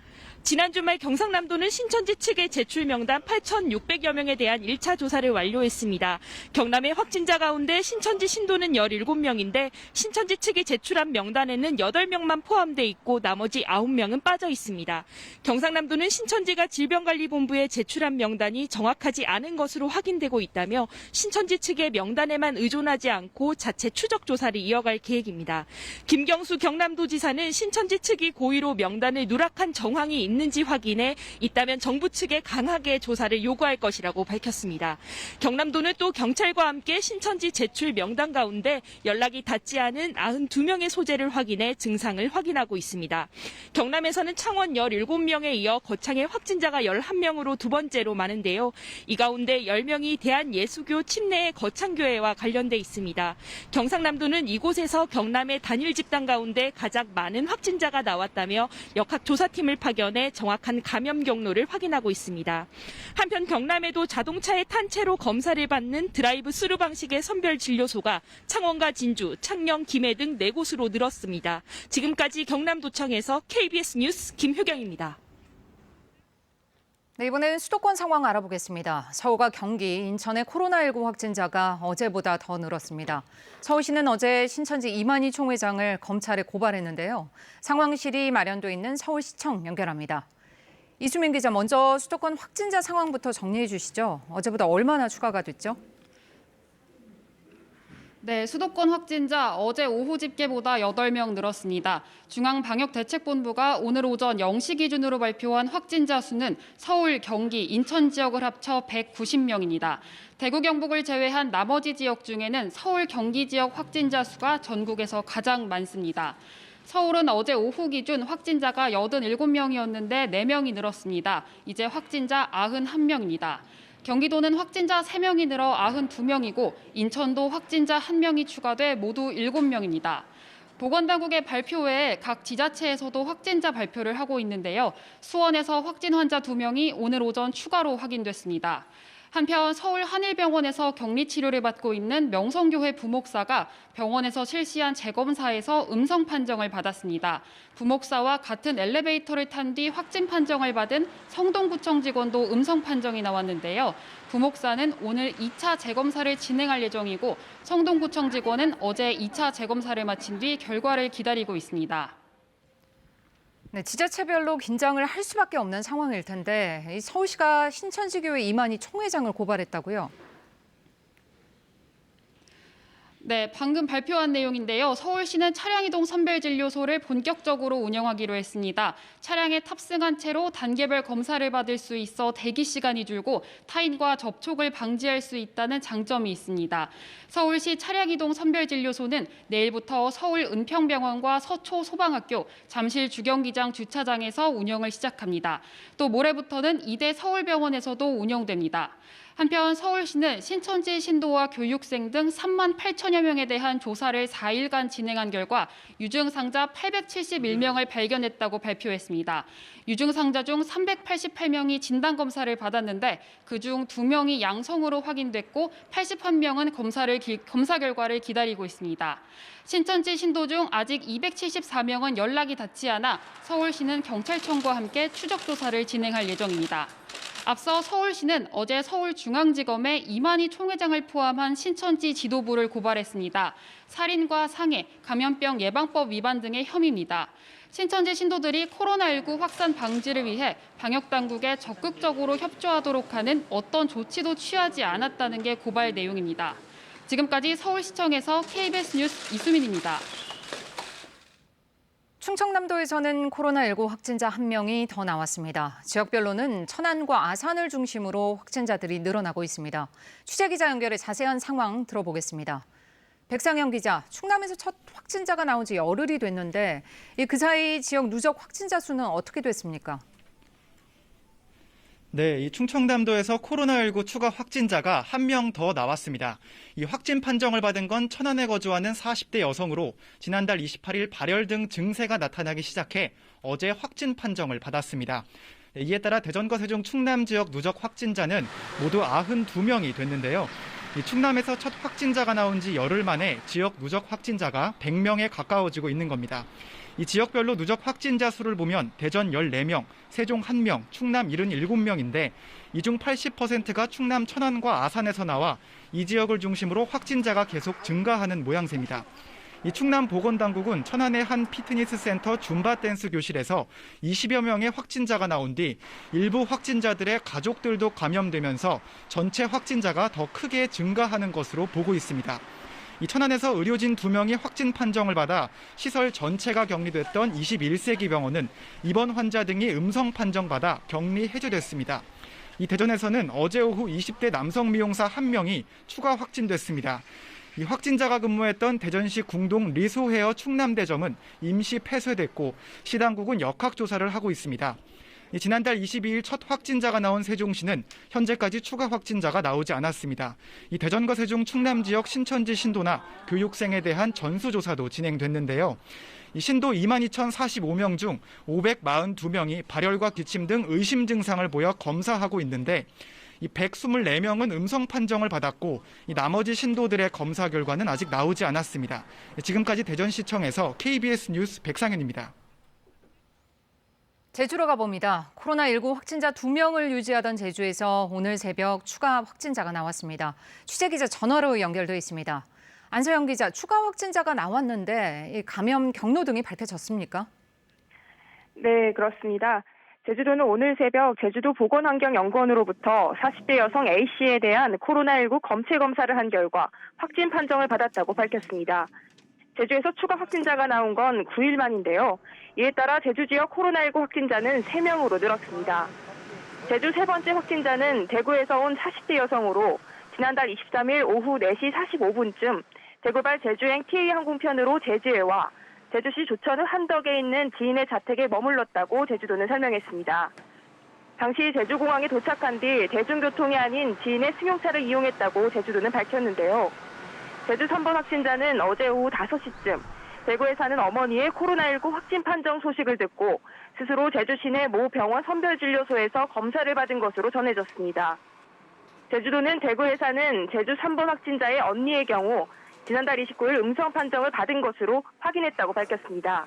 지난 주말 경상남도는 신천지 측의 제출 명단 8,600여 명에 대한 1차 조사를 완료했습니다. 경남의 확진자 가운데 신천지 신도는 17명인데 신천지 측이 제출한 명단에는 8명만 포함돼 있고 나머지 9명은 빠져 있습니다. 경상남도는 신천지가 질병관리본부에 제출한 명단이 정확하지 않은 것으로 확인되고 있다며 신천지 측의 명단에만 의존하지 않고 자체 추적 조사를 이어갈 계획입니다. 김경수 경남도지사는 신천지 측이 고의로 명단을 누락한 정황이 있는지 확인해 있다면 정부 측에 강하게 조사를 요구할 것이라고 밝혔습니다. 경남도는 또 경찰과 함께 신천지 제출 명단 가운데 연락이 닿지 않은 92명의 소재를 확인해 증상을 확인하고 있습니다. 경남에서는 창원 17명에 이어 거창의 확진자가 11명으로 두 번째로 많은데요. 이 가운데 10명이 대한예수교 침례의 거창교회와 관련돼 있습니다. 경상남도는 이곳에서 경남의 단일 집단 가운데 가장 많은 확진자가 나왔다며 역학조사팀을 파견해 정확한 감염 경로를 확인하고 있습니다. 한편 경남에도 자동차에 탄 채로 검사를 받는 드라이브 스루 방식의 선별 진료소가 창원과 진주, 창녕, 김해 등 4곳으로 늘었습니다. 지금까지 경남도청에서 KBS 뉴스 김효경입니다. 네, 이번에는 수도권 상황 알아보겠습니다. 서울과 경기, 인천의 코로나19 확진자가 어제보다 더 늘었습니다. 서울시는 어제 신천지 이만희 총회장을 검찰에 고발했는데요. 상황실이 마련돼 있는 서울시청 연결합니다. 이수민 기자, 먼저 수도권 확진자 상황부터 정리해 주시죠. 어제보다 얼마나 추가가 됐죠? 네, 수도권 확진자 어제 오후 집계보다 8명 늘었습니다. 중앙방역대책본부가 오늘 오전 0시 기준으로 발표한 확진자 수는 서울, 경기, 인천 지역을 합쳐 190명입니다. 대구, 경북을 제외한 나머지 지역 중에는 서울, 경기 지역 확진자 수가 전국에서 가장 많습니다. 서울은 어제 오후 기준 확진자가 87명이었는데 4명이 늘었습니다. 이제 확진자 91명입니다. 경기도는 확진자 3명이 늘어 92명이고 인천도 확진자 1명이 추가돼 모두 7명입니다. 보건당국의 발표 외에 각 지자체에서도 확진자 발표를 하고 있는데요. 수원에서 확진 환자 2명이 오늘 오전 추가로 확인됐습니다. 한편 서울 한일병원에서 격리치료를 받고 있는 명성교회 부목사가 병원에서 실시한 재검사에서 음성 판정을 받았습니다. 부목사와 같은 엘리베이터를 탄 뒤 확진 판정을 받은 성동구청 직원도 음성 판정이 나왔는데요. 부목사는 오늘 2차 재검사를 진행할 예정이고 성동구청 직원은 어제 2차 재검사를 마친 뒤 결과를 기다리고 있습니다. 네, 지자체별로 긴장을 할 수밖에 없는 상황일 텐데 이 서울시가 신천지교회 이만희 총회장을 고발했다고요? 네, 방금 발표한 내용인데요. 서울시는 차량이동 선별진료소를 본격적으로 운영하기로 했습니다. 차량에 탑승한 채로 단계별 검사를 받을 수 있어 대기 시간이 줄고 타인과 접촉을 방지할 수 있다는 장점이 있습니다. 서울시 차량이동 선별진료소는 내일부터 서울 은평병원과 서초 소방학교, 잠실 주경기장 주차장에서 운영을 시작합니다. 또 모레부터는 이대 서울병원에서도 운영됩니다. 한편 서울시는 신천지 신도와 교육생 등 3만 8천여 명에 대한 조사를 4일간 진행한 결과 유증상자 871명을 발견했다고 발표했습니다. 유증상자 중 388명이 진단검사를 받았는데 그중 2명이 양성으로 확인됐고 81명은 검사 결과를 기다리고 있습니다. 신천지 신도 중 아직 274명은 연락이 닿지 않아 서울시는 경찰청과 함께 추적 조사를 진행할 예정입니다. 앞서 서울시는 어제 서울중앙지검에 이만희 총회장을 포함한 신천지 지도부를 고발했습니다. 살인과 상해, 감염병 예방법 위반 등의 혐의입니다. 신천지 신도들이 코로나19 확산 방지를 위해 방역당국에 적극적으로 협조하도록 하는 어떤 조치도 취하지 않았다는 게 고발 내용입니다. 지금까지 서울시청에서 KBS 뉴스 이수민입니다. 충청남도에서는 코로나19 확진자 1명이 더 나왔습니다. 지역별로는 천안과 아산을 중심으로 확진자들이 늘어나고 있습니다. 취재기자 연결해 자세한 상황 들어보겠습니다. 백상현 기자, 충남에서 첫 확진자가 나온 지 열흘이 됐는데 그 사이 지역 누적 확진자 수는 어떻게 됐습니까? 네, 이 충청남도에서 코로나19 추가 확진자가 1명 더 나왔습니다. 이 확진 판정을 받은 건 천안에 거주하는 40대 여성으로 지난달 28일 발열 등 증세가 나타나기 시작해 어제 확진 판정을 받았습니다. 이에 따라 대전과 세종 충남 지역 누적 확진자는 모두 92명이 됐는데요. 이 충남에서 첫 확진자가 나온 지 열흘 만에 지역 누적 확진자가 100명에 가까워지고 있는 겁니다. 이 지역별로 누적 확진자 수를 보면 대전 14명, 세종 1명, 충남 77명인데 이 중 80%가 충남 천안과 아산에서 나와 이 지역을 중심으로 확진자가 계속 증가하는 모양새입니다. 이 충남 보건당국은 천안의 한 피트니스 센터 줌바 댄스 교실에서 20여 명의 확진자가 나온 뒤 일부 확진자들의 가족들도 감염되면서 전체 확진자가 더 크게 증가하는 것으로 보고 있습니다. 이 천안에서 의료진 2명이 확진 판정을 받아 시설 전체가 격리됐던 21세기 병원은 입원 환자 등이 음성 판정받아 격리 해제됐습니다. 이 대전에서는 어제 오후 20대 남성 미용사 1명이 추가 확진됐습니다. 이 확진자가 근무했던 대전시 궁동 리소헤어 충남대점은 임시 폐쇄됐고 시당국은 역학조사를 하고 있습니다. 지난달 22일 첫 확진자가 나온 세종시는 현재까지 추가 확진자가 나오지 않았습니다. 이 대전과 세종 충남 지역 신천지 신도나 교육생에 대한 전수조사도 진행됐는데요. 이 신도 22,045명 중 542명이 발열과 기침 등 의심 증상을 보여 검사하고 있는데 이 124명은 음성 판정을 받았고 이 나머지 신도들의 검사 결과는 아직 나오지 않았습니다. 지금까지 대전시청에서 KBS 뉴스 백상현입니다. 제주로 가봅니다. 코로나19 확진자 2명을 유지하던 제주에서 오늘 새벽 추가 확진자가 나왔습니다. 취재기자 전화로 연결돼 있습니다. 안서영 기자, 추가 확진자가 나왔는데 감염 경로 등이 밝혀졌습니까? 네, 그렇습니다. 제주도는 오늘 새벽 제주도 보건환경연구원으로부터 40대 여성 A씨에 대한 코로나19 검체 검사를 한 결과 확진 판정을 받았다고 밝혔습니다. 제주에서 추가 확진자가 나온 건 9일 만인데요. 이에 따라 제주 지역 코로나19 확진자는 3명으로 늘었습니다. 제주 세 번째 확진자는 대구에서 온 40대 여성으로 지난달 23일 오후 4시 45분쯤 대구발 제주행 TA 항공편으로 제주에 와 제주시 조천읍 한덕에 있는 지인의 자택에 머물렀다고 제주도는 설명했습니다. 당시 제주공항에 도착한 뒤 대중교통이 아닌 지인의 승용차를 이용했다고 제주도는 밝혔는데요. 제주 3번 확진자는 어제 오후 5시쯤 대구에 사는 어머니의 코로나19 확진 판정 소식을 듣고 스스로 제주 시내 모 병원 선별진료소에서 검사를 받은 것으로 전해졌습니다. 제주도는 대구에 사는 제주 3번 확진자의 언니의 경우 지난달 29일 음성 판정을 받은 것으로 확인했다고 밝혔습니다.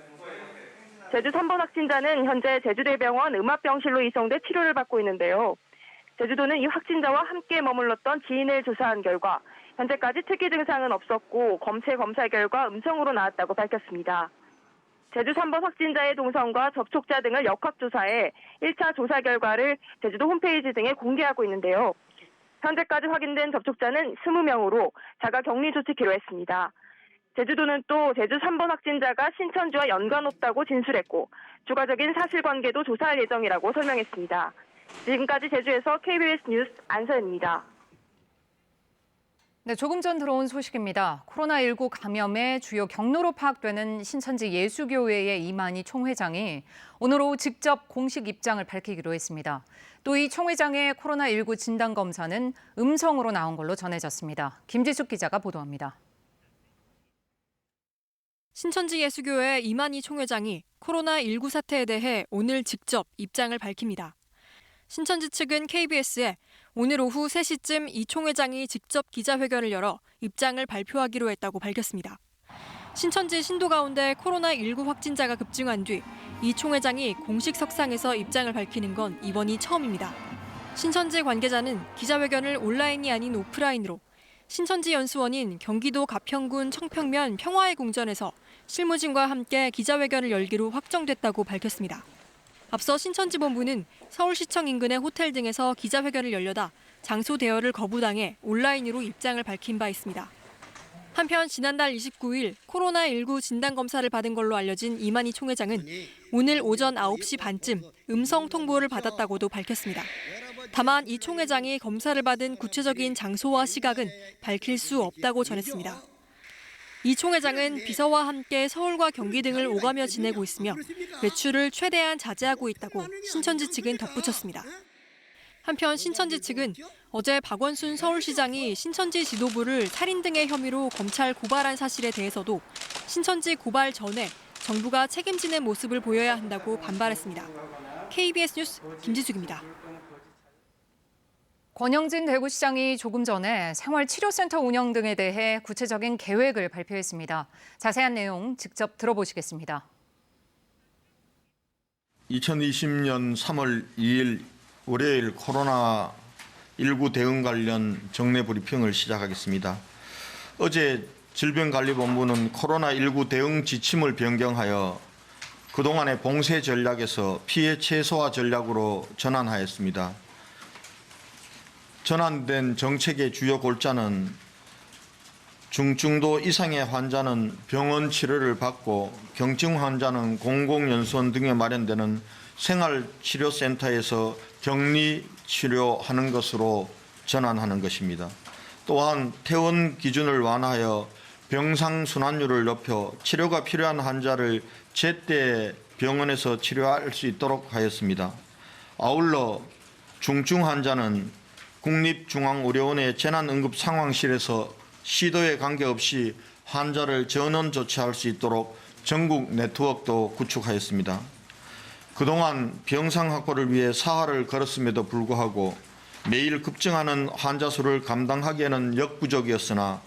제주 3번 확진자는 현재 제주대병원 음압병실로 이송돼 치료를 받고 있는데요. 제주도는 이 확진자와 함께 머물렀던 지인을 조사한 결과 현재까지 특이 증상은 없었고 검체 검사 결과 음성으로 나왔다고 밝혔습니다. 제주 3번 확진자의 동선과 접촉자 등을 역학조사해 1차 조사 결과를 제주도 홈페이지 등에 공개하고 있는데요. 현재까지 확인된 접촉자는 20명으로 자가 격리 조치키로 했습니다. 제주도는 또 제주 3번 확진자가 신천지와 연관 없다고 진술했고 추가적인 사실관계도 조사할 예정이라고 설명했습니다. 지금까지 제주에서 KBS 뉴스 안서연입니다. 네, 조금 전 들어온 소식입니다. 코로나19 감염의 주요 경로로 파악되는 신천지 예수교회의 이만희 총회장이 오늘 오후 직접 공식 입장을 밝히기로 했습니다. 또 이 총회장의 코로나19 진단검사는 음성으로 나온 걸로 전해졌습니다. 김지숙 기자가 보도합니다. 신천지 예수교회 이만희 총회장이 코로나19 사태에 대해 오늘 직접 입장을 밝힙니다. 신천지 측은 KBS에 오늘 오후 3시쯤 이 총회장이 직접 기자회견을 열어 입장을 발표하기로 했다고 밝혔습니다. 신천지 신도 가운데 코로나19 확진자가 급증한 뒤 이 총회장이 공식 석상에서 입장을 밝히는 건 이번이 처음입니다. 신천지 관계자는 기자회견을 온라인이 아닌 오프라인으로 신천지 연수원인 경기도 가평군 청평면 평화의 궁전에서 실무진과 함께 기자회견을 열기로 확정됐다고 밝혔습니다. 앞서 신천지 본부는 서울시청 인근의 호텔 등에서 기자회견을 열려다 장소 대여를 거부당해 온라인으로 입장을 밝힌 바 있습니다. 한편 지난달 29일 코로나19 진단검사를 받은 걸로 알려진 이만희 총회장은 오늘 오전 9시 반쯤 음성 통보를 받았다고도 밝혔습니다. 다만 이 총회장이 검사를 받은 구체적인 장소와 시각은 밝힐 수 없다고 전했습니다. 이 총회장은 비서와 함께 서울과 경기 등을 오가며 지내고 있으며 외출을 최대한 자제하고 있다고 신천지 측은 덧붙였습니다. 한편 신천지 측은 어제 박원순 서울시장이 신천지 지도부를 살인 등의 혐의로 검찰 고발한 사실에 대해서도 신천지 고발 전에 정부가 책임지는 모습을 보여야 한다고 반발했습니다. KBS 뉴스 김지숙입니다. 권영진 대구시장이 조금 전에 생활치료센터 운영 등에 대해 구체적인 계획을 발표했습니다. 자세한 내용 직접 들어보시겠습니다. 2020년 3월 2일 월요일 코로나19 대응 관련 정례 브리핑을 시작하겠습니다. 어제 질병관리본부는 코로나19 대응 지침을 변경하여 그동안의 봉쇄 전략에서 피해 최소화 전략으로 전환하였습니다. 전환된 정책의 주요 골자는 중증도 이상의 환자는 병원 치료를 받고 경증 환자는 공공연수원 등에 마련되는 생활치료센터에서 격리 치료하는 것으로 전환하는 것입니다. 또한 퇴원 기준을 완화하여 병상 순환율을 높여 치료가 필요한 환자를 제때 병원에서 치료할 수 있도록 하였습니다. 아울러 중증 환자는 국립중앙의료원의 재난응급상황실에서 시도에 관계없이 환자를 전원 조치할 수 있도록 전국 네트워크도 구축하였습니다. 그동안 병상 확보를 위해 사활을 걸었음에도 불구하고 매일 급증하는 환자 수를 감당하기에는 역부족이었으나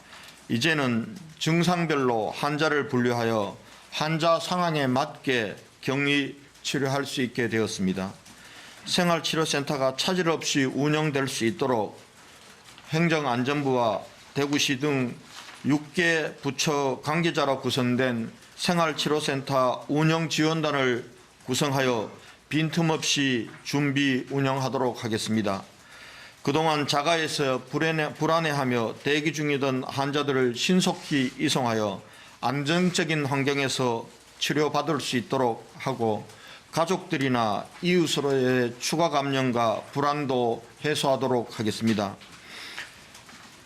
이제는 증상별로 환자를 분류하여 환자 상황에 맞게 격리 치료할 수 있게 되었습니다. 생활치료센터가 차질 없이 운영될 수 있도록 행정안전부와 대구시 등 6개 부처 관계자로 구성된 생활치료센터 운영지원단을 구성하여 빈틈없이 준비 운영하도록 하겠습니다. 그동안 자가에서 불안해하며 대기 중이던 환자들을 신속히 이송하여 안정적인 환경에서 치료받을 수 있도록 하고 가족들이나 이웃으로의 추가 감염과 불안도 해소하도록 하겠습니다.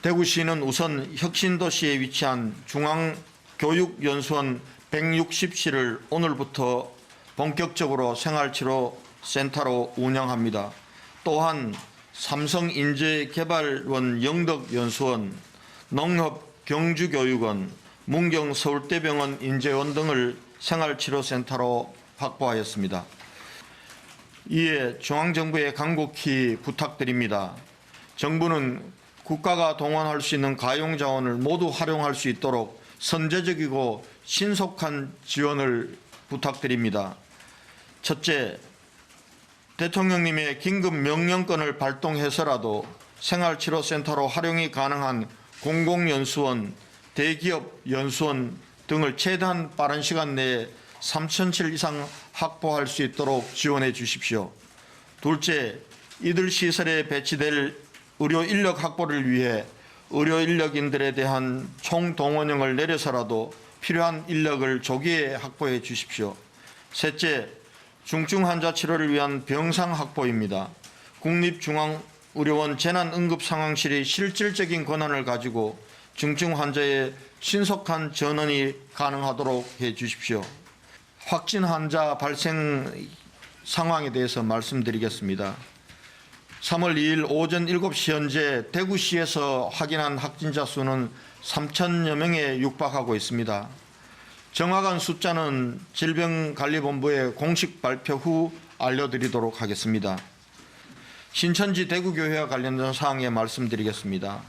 대구시는 우선 혁신도시에 위치한 중앙교육연수원 160실을 오늘부터 본격적으로 생활치료센터로 운영합니다. 또한 삼성인재개발원 영덕연수원, 농협경주교육원, 문경서울대병원 인재원 등을 생활치료센터로 확보하였습니다. 이에 중앙정부에 간곡히 부탁드립니다. 정부는 국가가 동원할 수 있는 가용자원을 모두 활용할 수 있도록 선제적이고 신속한 지원을 부탁드립니다. 첫째, 대통령님의 긴급 명령권을 발동해서라도 생활치료센터로 활용이 가능한 공공연수원, 대기업 연수원 등을 최대한 빠른 시간 내에 3,000실 이상 확보할 수 있도록 지원해 주십시오. 둘째, 이들 시설에 배치될 의료 인력 확보를 위해 의료 인력인들에 대한 총동원령을 내려서라도 필요한 인력을 조기에 확보해 주십시오. 셋째, 중증 환자 치료를 위한 병상 확보입니다. 국립중앙의료원 재난응급상황실이 실질적인 권한을 가지고 중증 환자의 신속한 전원이 가능하도록 해 주십시오. 확진 환자 발생 상황에 대해서 말씀드리겠습니다. 3월 2일 오전 7시 현재 대구시에서 확인한 확진자 수는 3,000여 명에 육박하고 있습니다. 정확한 숫자는 질병관리본부의 공식 발표 후 알려드리도록 하겠습니다. 신천지 대구교회와 관련된 사항에 말씀드리겠습니다.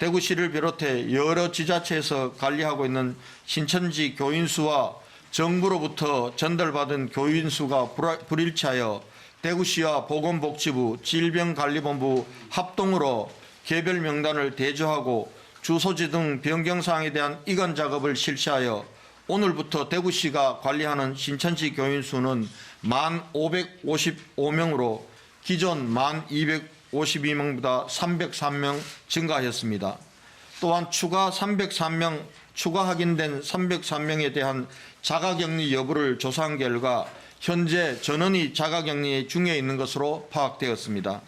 대구시를 비롯해 여러 지자체에서 관리하고 있는 신천지 교인수와 정부로부터 전달받은 교인수가 불일치하여 대구시와 보건복지부, 질병관리본부 합동으로 개별 명단을 대조하고 주소지 등 변경사항에 대한 이관 작업을 실시하여 오늘부터 대구시가 관리하는 신천지 교인 수는 1,555명으로 기존 1,252명보다 303명 증가하였습니다. 또한 추가 확인된 303명에 대한 자가격리 여부를 조사한 결과 현재 전원이 자가격리 중에 있는 것으로 파악되었습니다.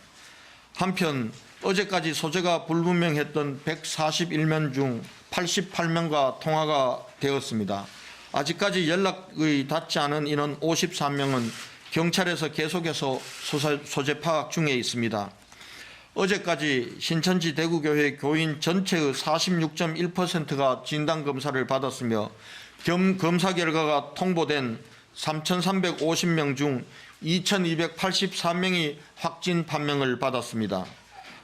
한편 어제까지 소재가 불분명했던 141명 중 88명과 통화가 되었습니다. 아직까지 연락이 닿지 않은 인원 53명은 경찰에서 계속해서 소재 파악 중에 있습니다. 어제까지 신천지 대구교회 교인 전체의 46.1%가 진단검사를 받았으며 검사 결과가 통보된 3,350명 중 2,283명이 확진 판명을 받았습니다.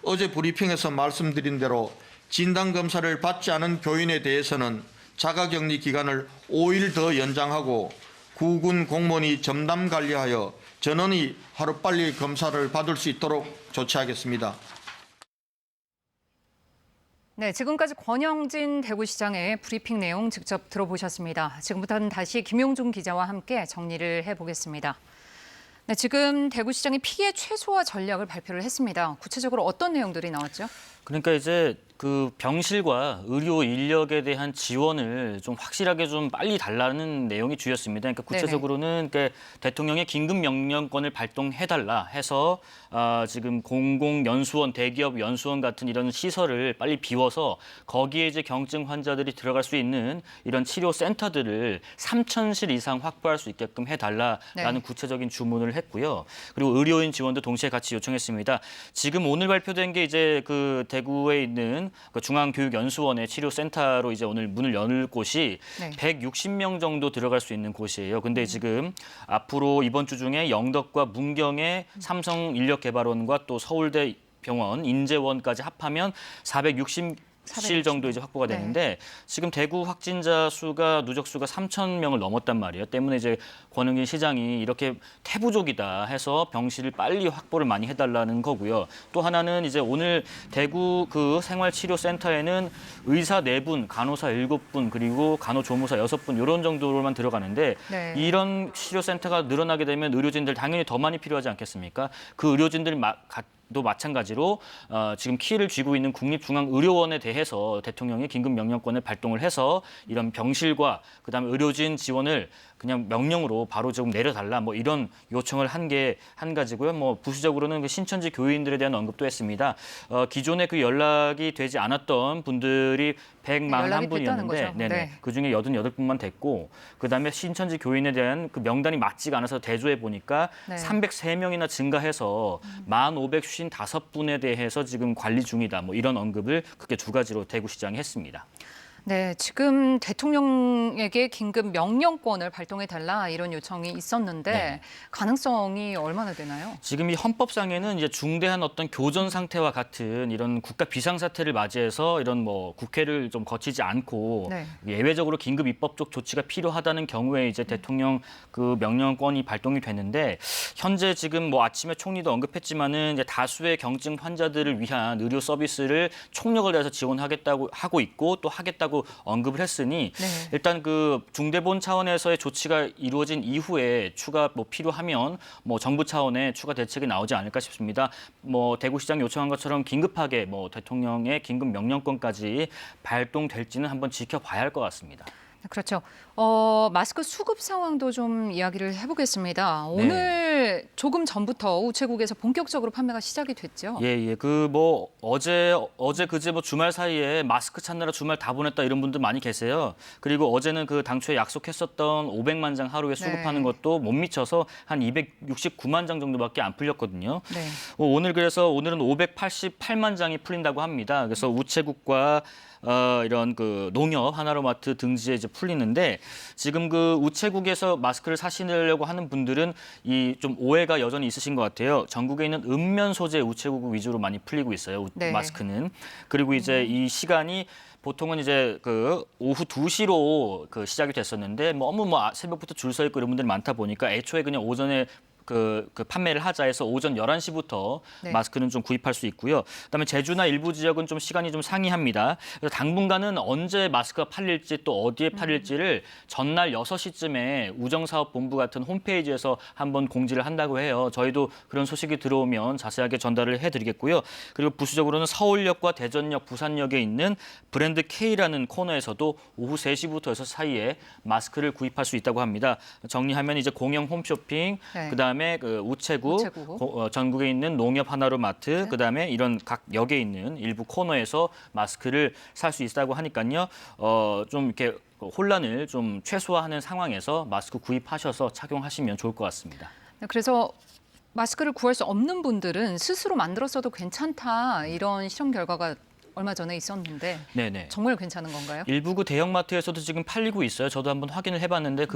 어제 브리핑에서 말씀드린 대로 진단검사를 받지 않은 교인에 대해서는 자가격리 기간을 5일 더 연장하고 구군 공무원이 전담 관리하여 전원이 하루빨리 검사를 받을 수 있도록 조치하겠습니다. 네, 지금까지 권영진 대구시장의 브리핑 내용 직접 들어보셨습니다. 지금부터는 다시 김용준 기자와 함께 정리를 해보겠습니다. 네, 지금 대구시장이 피해 최소화 전략을 발표를 했습니다. 구체적으로 어떤 내용들이 나왔죠? 그러니까 이제 그 병실과 의료 인력에 대한 지원을 좀 확실하게 좀 빨리 달라는 내용이 주였습니다. 그러니까 구체적으로는 그러니까 대통령의 긴급 명령권을 발동해달라 해서 지금 공공연수원, 대기업 연수원 같은 이런 시설을 빨리 비워서 거기에 이제 경증 환자들이 들어갈 수 있는 이런 치료 센터들을 3,000실 이상 확보할 수 있게끔 해달라라는 구체적인 주문을 했고요. 그리고 의료인 지원도 동시에 같이 요청했습니다. 지금 오늘 발표된 게 이제 그 대구에 있는 그 중앙교육연수원의 치료센터로 이제 오늘 문을 여는 곳이 160명 정도 들어갈 수 있는 곳이에요. 근데 지금 앞으로 이번 주 중에 영덕과 문경의 삼성인력개발원과 또 서울대 병원, 인재원까지 합하면 460 실 정도 이제 확보가 되는데 지금 대구 확진자 수가 누적 수가 3,000명을 넘었단 말이에요. 때문에 이제 권은희 시장이 이렇게 태부족이다 해서 병실을 빨리 확보를 많이 해달라는 거고요. 또 하나는 이제 오늘 대구 그 생활치료센터에는 의사 4분, 간호사 7분, 그리고 간호조무사 6분 이런 정도로만 들어가는데 이런 치료센터가 늘어나게 되면 의료진들 당연히 더 많이 필요하지 않겠습니까? 그 의료진들 도 마찬가지로 지금 키를 쥐고 있는 국립중앙의료원에 대해서 대통령이 긴급 명령권을 발동을 해서 이런 병실과 그다음에 의료진 지원을 그냥 명령으로 바로 좀 내려달라 뭐 이런 요청을 한 게 한 가지고요. 뭐 부수적으로는 그 신천지 교인들에 대한 언급도 했습니다. 기존에 그 연락이 되지 않았던 분들이 141분이었는데 네네. 그중에 88분만 됐고 그다음에 신천지 교인에 대한 그 명단이 맞지가 않아서 대조해 보니까 303명이나 증가해서 1,555분에 대해서 지금 관리 중이다. 뭐 이런 언급을 크게 2가지로 대구시장이 했습니다. 네, 지금 대통령에게 긴급 명령권을 발동해달라 이런 요청이 있었는데 가능성이 얼마나 되나요? 지금 이 헌법상에는 이제 중대한 어떤 교전 상태와 같은 이런 국가 비상사태를 맞이해서 이런 뭐 국회를 좀 거치지 않고 예외적으로 긴급 입법적 조치가 필요하다는 경우에 이제 대통령 그 명령권이 발동이 되는데 현재 지금 뭐 아침에 총리도 언급했지만은 이제 다수의 경증 환자들을 위한 의료 서비스를 총력을 다해서 지원하겠다고 하고 있고 또 하겠다고 언급을 했으니 일단 그 중대본 차원에서의 조치가 이루어진 이후에 추가 뭐 필요하면 뭐 정부 차원의 추가 대책이 나오지 않을까 싶습니다. 뭐 대구시장이 요청한 것처럼 긴급하게 뭐 대통령의 긴급 명령권까지 발동될지는 한번 지켜봐야 할 것 같습니다. 그렇죠. 마스크 수급 상황도 좀 이야기를 해보겠습니다. 오늘 조금 전부터 우체국에서 본격적으로 판매가 시작이 됐죠. 예. 그 뭐 어제 그제 뭐 주말 사이에 마스크 찾느라 주말 다 보냈다 이런 분들 많이 계세요. 그리고 어제는 그 당초에 약속했었던 500만 장 하루에 수급하는 것도 못 미쳐서 한 269만 장 정도밖에 안 풀렸거든요. 오늘은 588만 장이 풀린다고 합니다. 그래서 우체국과 이런 그 농협, 하나로마트 등지에 이제 풀리는데 지금 그 우체국에서 마스크를 사시려고 하는 분들은 이 좀 오해가 여전히 있으신 것 같아요. 전국에 있는 읍면 소재 우체국 위주로 많이 풀리고 있어요. 마스크는. 그리고 이제 이 시간이 보통은 이제 그 오후 2시로 그 시작이 됐었는데 너무 새벽부터 줄 서 있고 이런 분들이 많다 보니까 애초에 그냥 오전에 그 판매를 하자 해서 오전 11시부터 마스크는 좀 구입할 수 있고요. 그다음에 제주나 일부 지역은 좀 시간이 좀 상이합니다. 그래서 당분간은 언제 마스크가 팔릴지 또 어디에 팔릴지를 전날 6시쯤에 우정사업본부 같은 홈페이지에서 한번 공지를 한다고 해요. 저희도 그런 소식이 들어오면 자세하게 전달을 해드리겠고요. 그리고 부수적으로는 서울역과 대전역, 부산역에 있는 브랜드 K라는 코너에서도 오후 3시부터 6시 사이에 마스크를 구입할 수 있다고 합니다. 정리하면 이제 공영 홈쇼핑, 그다음에 그 우체국. 전국에 있는 농협 하나로마트, 그다음에 이런 각 역에 있는 일부 코너에서 마스크를 살 수 있다고 하니까요. 좀 이렇게 혼란을 좀 최소화하는 상황에서 마스크 구입하셔서 착용하시면 좋을 것 같습니다. 그래서 마스크를 구할 수 없는 분들은 스스로 만들었어도 괜찮다 이런 실험 결과가 얼마 전에 있었는데 정말 괜찮은 건가요? 일부 그 대형마트에서도 지금 팔리고 있어요. 저도 한번 확인을 해봤는데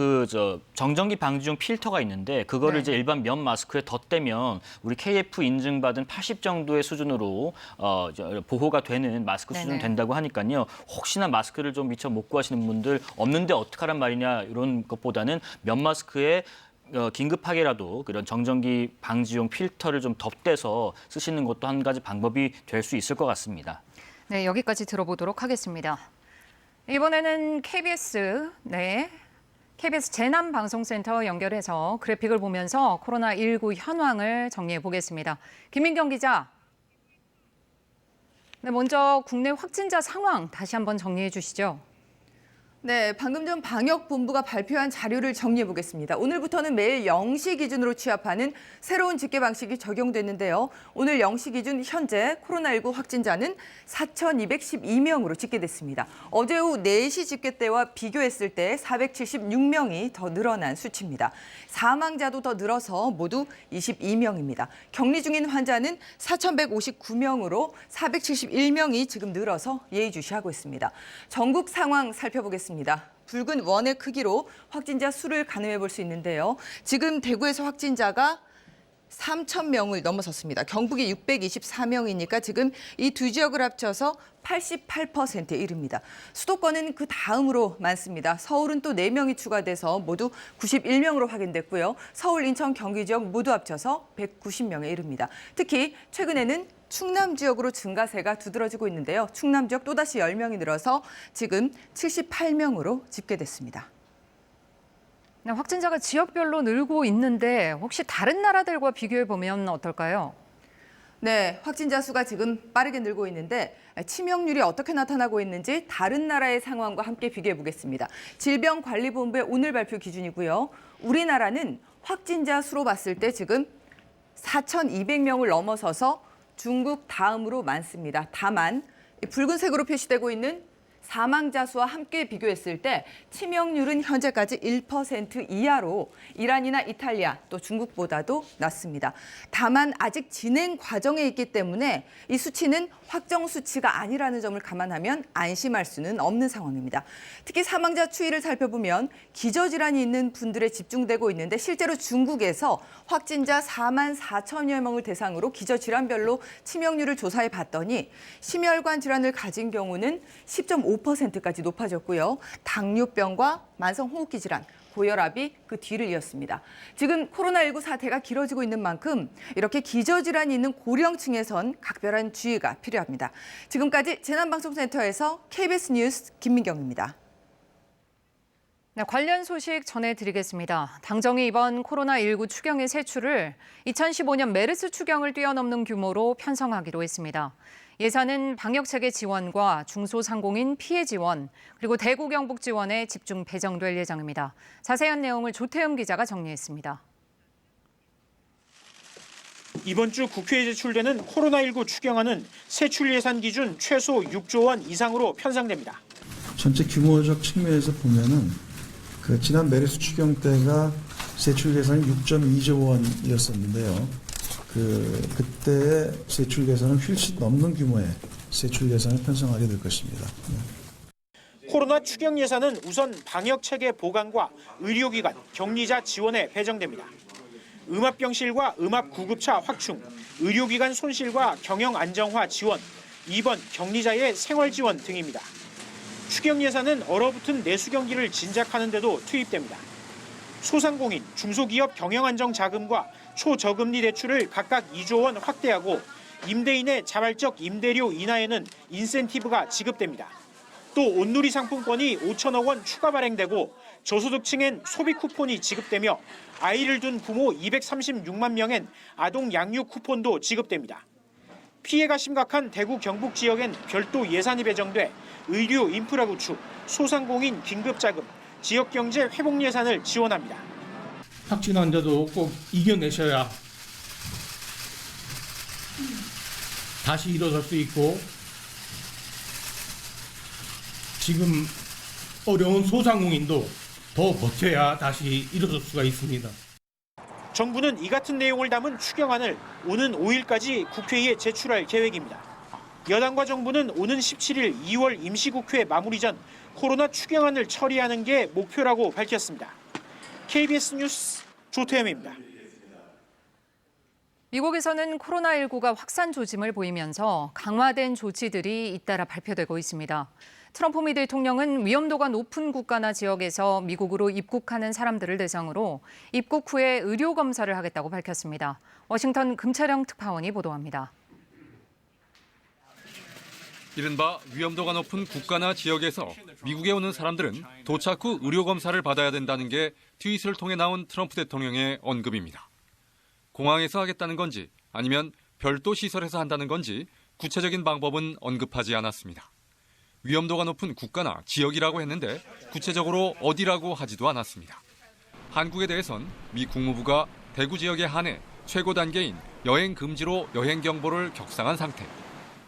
정전기 방지용 필터가 있는데 그거를 이제 일반 면 마스크에 덧대면 우리 KF 인증받은 80 정도의 수준으로 보호가 되는 마스크 수준 된다고 하니까요. 혹시나 마스크를 좀 미처 못 구하시는 분들 없는데 어떡하란 말이냐 이런 것보다는 면 마스크에 긴급하게라도 그런 정전기 방지용 필터를 좀 덧대서 쓰시는 것도 한 가지 방법이 될 수 있을 것 같습니다. 네, 여기까지 들어보도록 하겠습니다. 이번에는 KBS 재난방송센터 연결해서 그래픽을 보면서 코로나19 현황을 정리해 보겠습니다. 김민경 기자. 네, 먼저 국내 확진자 상황 다시 한번 정리해 주시죠. 네, 방금 전 방역본부가 발표한 자료를 정리해 보겠습니다. 오늘부터는 매일 0시 기준으로 취합하는 새로운 집계 방식이 적용됐는데요. 오늘 0시 기준 현재 코로나19 확진자는 4,212명으로 집계됐습니다. 어제 오후 4시 집계 때와 비교했을 때 476명이 더 늘어난 수치입니다. 사망자도 더 늘어서 모두 22명입니다. 격리 중인 환자는 4,159명으로 471명이 지금 늘어서 예의주시하고 있습니다. 전국 상황 살펴보겠습니다. 붉은 원의 크기로 확진자 수를 가늠해 볼 수 있는데요. 지금 대구에서 확진자가 3,000명을 넘어섰습니다. 경북이 624명이니까 지금 이 두 지역을 합쳐서 88%에 이릅니다. 수도권은 그 다음으로 많습니다. 서울은 또 4명이 추가돼서 모두 91명으로 확인됐고요. 서울, 인천, 경기 지역 모두 합쳐서 190명에 이릅니다. 특히 최근에는 충남 지역으로 증가세가 두드러지고 있는데요. 충남 지역 또다시 10명이 늘어서 지금 78명으로 집계됐습니다. 네, 확진자가 지역별로 늘고 있는데 혹시 다른 나라들과 비교해 보면 어떨까요? 네, 확진자 수가 지금 빠르게 늘고 있는데 치명률이 어떻게 나타나고 있는지 다른 나라의 상황과 함께 비교해 보겠습니다. 질병관리본부의 오늘 발표 기준이고요. 우리나라는 확진자 수로 봤을 때 지금 4,200명을 넘어서서 중국 다음으로 많습니다. 다만 붉은색으로 표시되고 있는 사망자 수와 함께 비교했을 때 치명률은 현재까지 1% 이하로 이란이나 이탈리아 또 중국보다도 낮습니다. 다만 아직 진행 과정에 있기 때문에 이 수치는 확정 수치가 아니라는 점을 감안하면 안심할 수는 없는 상황입니다. 특히 사망자 추이를 살펴보면 기저질환이 있는 분들에 집중되고 있는데 실제로 중국에서 확진자 4만 4천여 명을 대상으로 기저질환별로 치명률을 조사해 봤더니 심혈관 질환을 가진 경우는 10.5%까지 높아졌고요. 당뇨병과 만성호흡기 질환, 고혈압이 그 뒤를 이었습니다. 지금 코로나19 사태가 길어지고 있는 만큼 이렇게 기저질환이 있는 고령층에선 각별한 주의가 필요합니다. 지금까지 재난방송센터에서 KBS 뉴스 김민경입니다. 네, 관련 소식 전해드리겠습니다. 당정이 이번 코로나19 추경의 세출을 2015년 메르스 추경을 뛰어넘는 규모로 편성하기로 했습니다. 예산은 방역체계 지원과 중소상공인 피해 지원, 그리고 대구 경북 지원에 집중 배정될 예정입니다. 자세한 내용을 조태흠 기자가 정리했습니다. 이번 주 국회에 제출되는 코로나19 추경안은 세출 예산 기준 최소 6조 원 이상으로 편성됩니다. 전체 규모적 측면에서 보면은 지난 메르스 추경 때가 세출 예산이 6.2조 원이었었는데요. 그때의 세출 예산은 훨씬 넘는 규모의 세출 예산을 편성하게 될 것입니다. 코로나 추경 예산은 우선 방역체계 보강과 의료기관, 격리자 지원에 배정됩니다. 음압병실과 음압구급차 확충, 의료기관 손실과 경영 안정화 지원, 입원, 격리자의 생활 지원 등입니다. 추경 예산은 얼어붙은 내수 경기를 진작하는 데도 투입됩니다. 소상공인, 중소기업 경영안정 자금과 초저금리 대출을 각각 2조 원 확대하고 임대인의 자발적 임대료 인하에는 인센티브가 지급됩니다. 또 온누리 상품권이 5천억 원 추가 발행되고 저소득층엔 소비 쿠폰이 지급되며 아이를 둔 부모 236만 명엔 아동 양육 쿠폰도 지급됩니다. 피해가 심각한 대구 경북 지역엔 별도 예산이 배정돼 의료 인프라 구축, 소상공인 긴급자금, 지역경제 회복 예산을 지원합니다. 확진 환자도 꼭 이겨내셔야 다시 일어설 수 있고 지금 어려운 소상공인도 더 버텨야 다시 일어설 수가 있습니다. 정부는 이 같은 내용을 담은 추경안을 오는 5일까지 국회에 제출할 계획입니다. 여당과 정부는 오는 17일 2월 임시국회 마무리 전 코로나 추경안을 처리하는 게 목표라고 밝혔습니다. KBS 뉴스 조태흠입니다. 미국에서는 코로나19가 확산 조짐을 보이면서 강화된 조치들이 잇따라 발표되고 있습니다. 트럼프 미 대통령은 위험도가 높은 국가나 지역에서 미국으로 입국하는 사람들을 대상으로 입국 후에 의료 검사를 하겠다고 밝혔습니다. 워싱턴 금채령 특파원이 보도합니다. 이른바 위험도가 높은 국가나 지역에서 미국에 오는 사람들은 도착 후 의료 검사를 받아야 된다는 게 트윗을 통해 나온 트럼프 대통령의 언급입니다. 공항에서 하겠다는 건지 아니면 별도 시설에서 한다는 건지 구체적인 방법은 언급하지 않았습니다. 위험도가 높은 국가나 지역이라고 했는데 구체적으로 어디라고 하지도 않았습니다. 한국에 대해선 미 국무부가 대구 지역에 한해 최고 단계인 여행 금지로 여행 경보를 격상한 상태.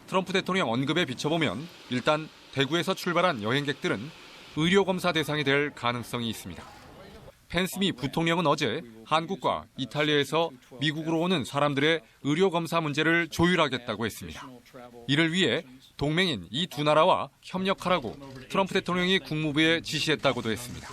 트럼프 대통령 언급에 비춰보면 일단 대구에서 출발한 여행객들은 의료검사 대상이 될 가능성이 있습니다. 펜스 미 부통령은 어제 한국과 이탈리아에서 미국으로 오는 사람들의 의료검사 문제를 조율하겠다고 했습니다. 이를 위해 동맹인 이 두 나라와 협력하라고 트럼프 대통령이 국무부에 지시했다고도 했습니다.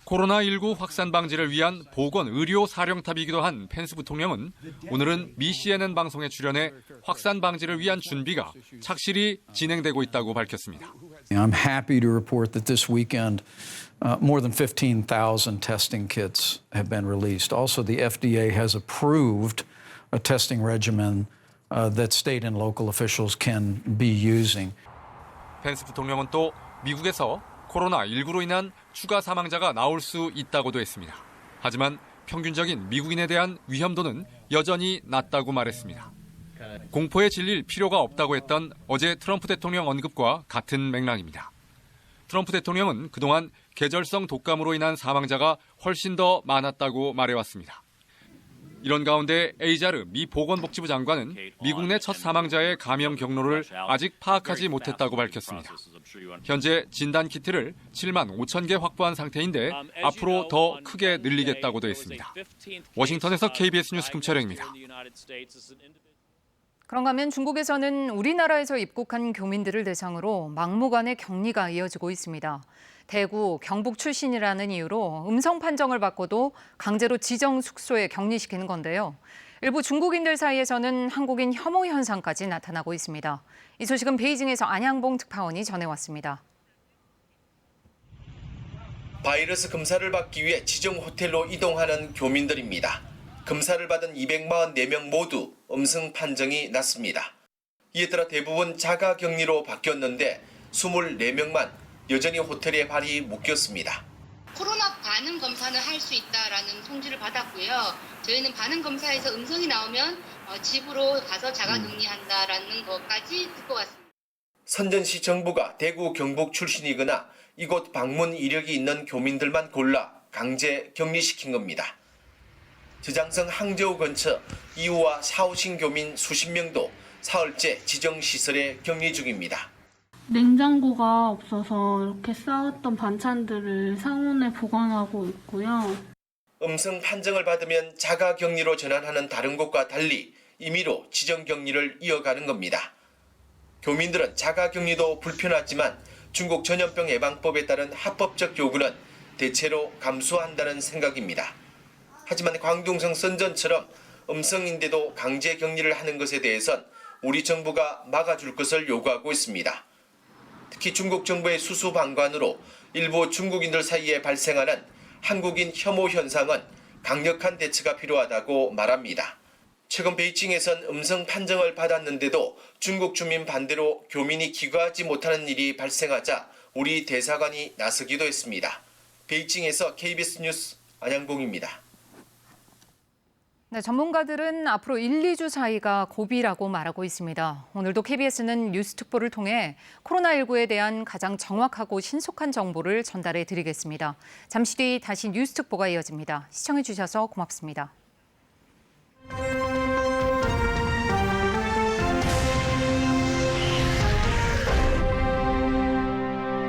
코로나19 확산 방지를 위한 보건 의료 사령탑이기도 한 펜스 부통령은 오늘은 미 CNN 방송에 출연해 확산 방지를 위한 준비가 착실히 진행되고 있다고 밝혔습니다. I'm happy to report that this weekend more than 15,000 testing kits have been released. Also, the FDA has approved a testing regimen that state and local officials can be using. 펜스 부통령은 또 미국에서 코로나19로 인한 추가 사망자가 나올 수 있다고도 했습니다. 하지만 평균적인 미국인에 대한 위험도는 여전히 낮다고 말했습니다. 공포에 질릴 필요가 없다고 했던 어제 트럼프 대통령 언급과 같은 맥락입니다. 트럼프 대통령은 그동안 계절성 독감으로 인한 사망자가 훨씬 더 많았다고 말해왔습니다. 이런 가운데 에이자르 미 보건복지부 장관은 미국 내 첫 사망자의 감염 경로를 아직 파악하지 못했다고 밝혔습니다. 현재 진단 키트를 7만 5천 개 확보한 상태인데 앞으로 더 크게 늘리겠다고도 했습니다. 워싱턴에서 KBS 뉴스 금철영입니다. 그런가 하면 중국에서는 우리나라에서 입국한 교민들을 대상으로 막무가내 격리가 이어지고 있습니다. 대구, 경북 출신이라는 이유로 음성 판정을 받고도 강제로 지정 숙소에 격리시키는 건데요. 일부 중국인들 사이에서는 한국인 혐오 현상까지 나타나고 있습니다. 이 소식은 베이징에서 안양봉 특파원이 전해왔습니다. 바이러스 검사를 받기 위해 지정 호텔로 이동하는 교민들입니다. 검사를 받은 244명 모두 음성 판정이 났습니다. 이에 따라 대부분 자가 격리로 바뀌었는데 24명만 여전히 호텔에 발이 묶였습니다. 코로나 반응 검사는 할 수 있다라는 통지를 받았고요. 저희는 반응 검사에서 음성이 나오면 집으로 가서 자가 격리한다라는 것까지 듣고 왔습니다. 선전시 정부가 대구 경북 출신이거나 이곳 방문 이력이 있는 교민들만 골라 강제 격리시킨 겁니다. 저장성 항저우 근처 이우와 사오신 교민 수십 명도 사흘째 지정시설에 격리 중입니다. 냉장고가 없어서 이렇게 쌓았던 반찬들을 상온에 보관하고 있고요. 음성 판정을 받으면 자가 격리로 전환하는 다른 곳과 달리 임의로 지정 격리를 이어가는 겁니다. 교민들은 자가 격리도 불편하지만 중국 전염병 예방법에 따른 합법적 요구는 대체로 감수한다는 생각입니다. 하지만 광둥성 선전처럼 음성인데도 강제 격리를 하는 것에 대해선 우리 정부가 막아줄 것을 요구하고 있습니다. 특히 중국 정부의 수수방관으로 일부 중국인들 사이에 발생하는 한국인 혐오 현상은 강력한 대처가 필요하다고 말합니다. 최근 베이징에선 음성 판정을 받았는데도 중국 주민 반대로 교민이 귀가하지 못하는 일이 발생하자 우리 대사관이 나서기도 했습니다. 베이징에서 KBS 뉴스 안양봉입니다. 네, 전문가들은 앞으로 1, 2주 사이가 고비라고 말하고 있습니다. 오늘도 KBS는 뉴스특보를 통해 코로나19에 대한 가장 정확하고 신속한 정보를 전달해 드리겠습니다. 잠시 뒤 다시 뉴스특보가 이어집니다. 시청해 주셔서 고맙습니다.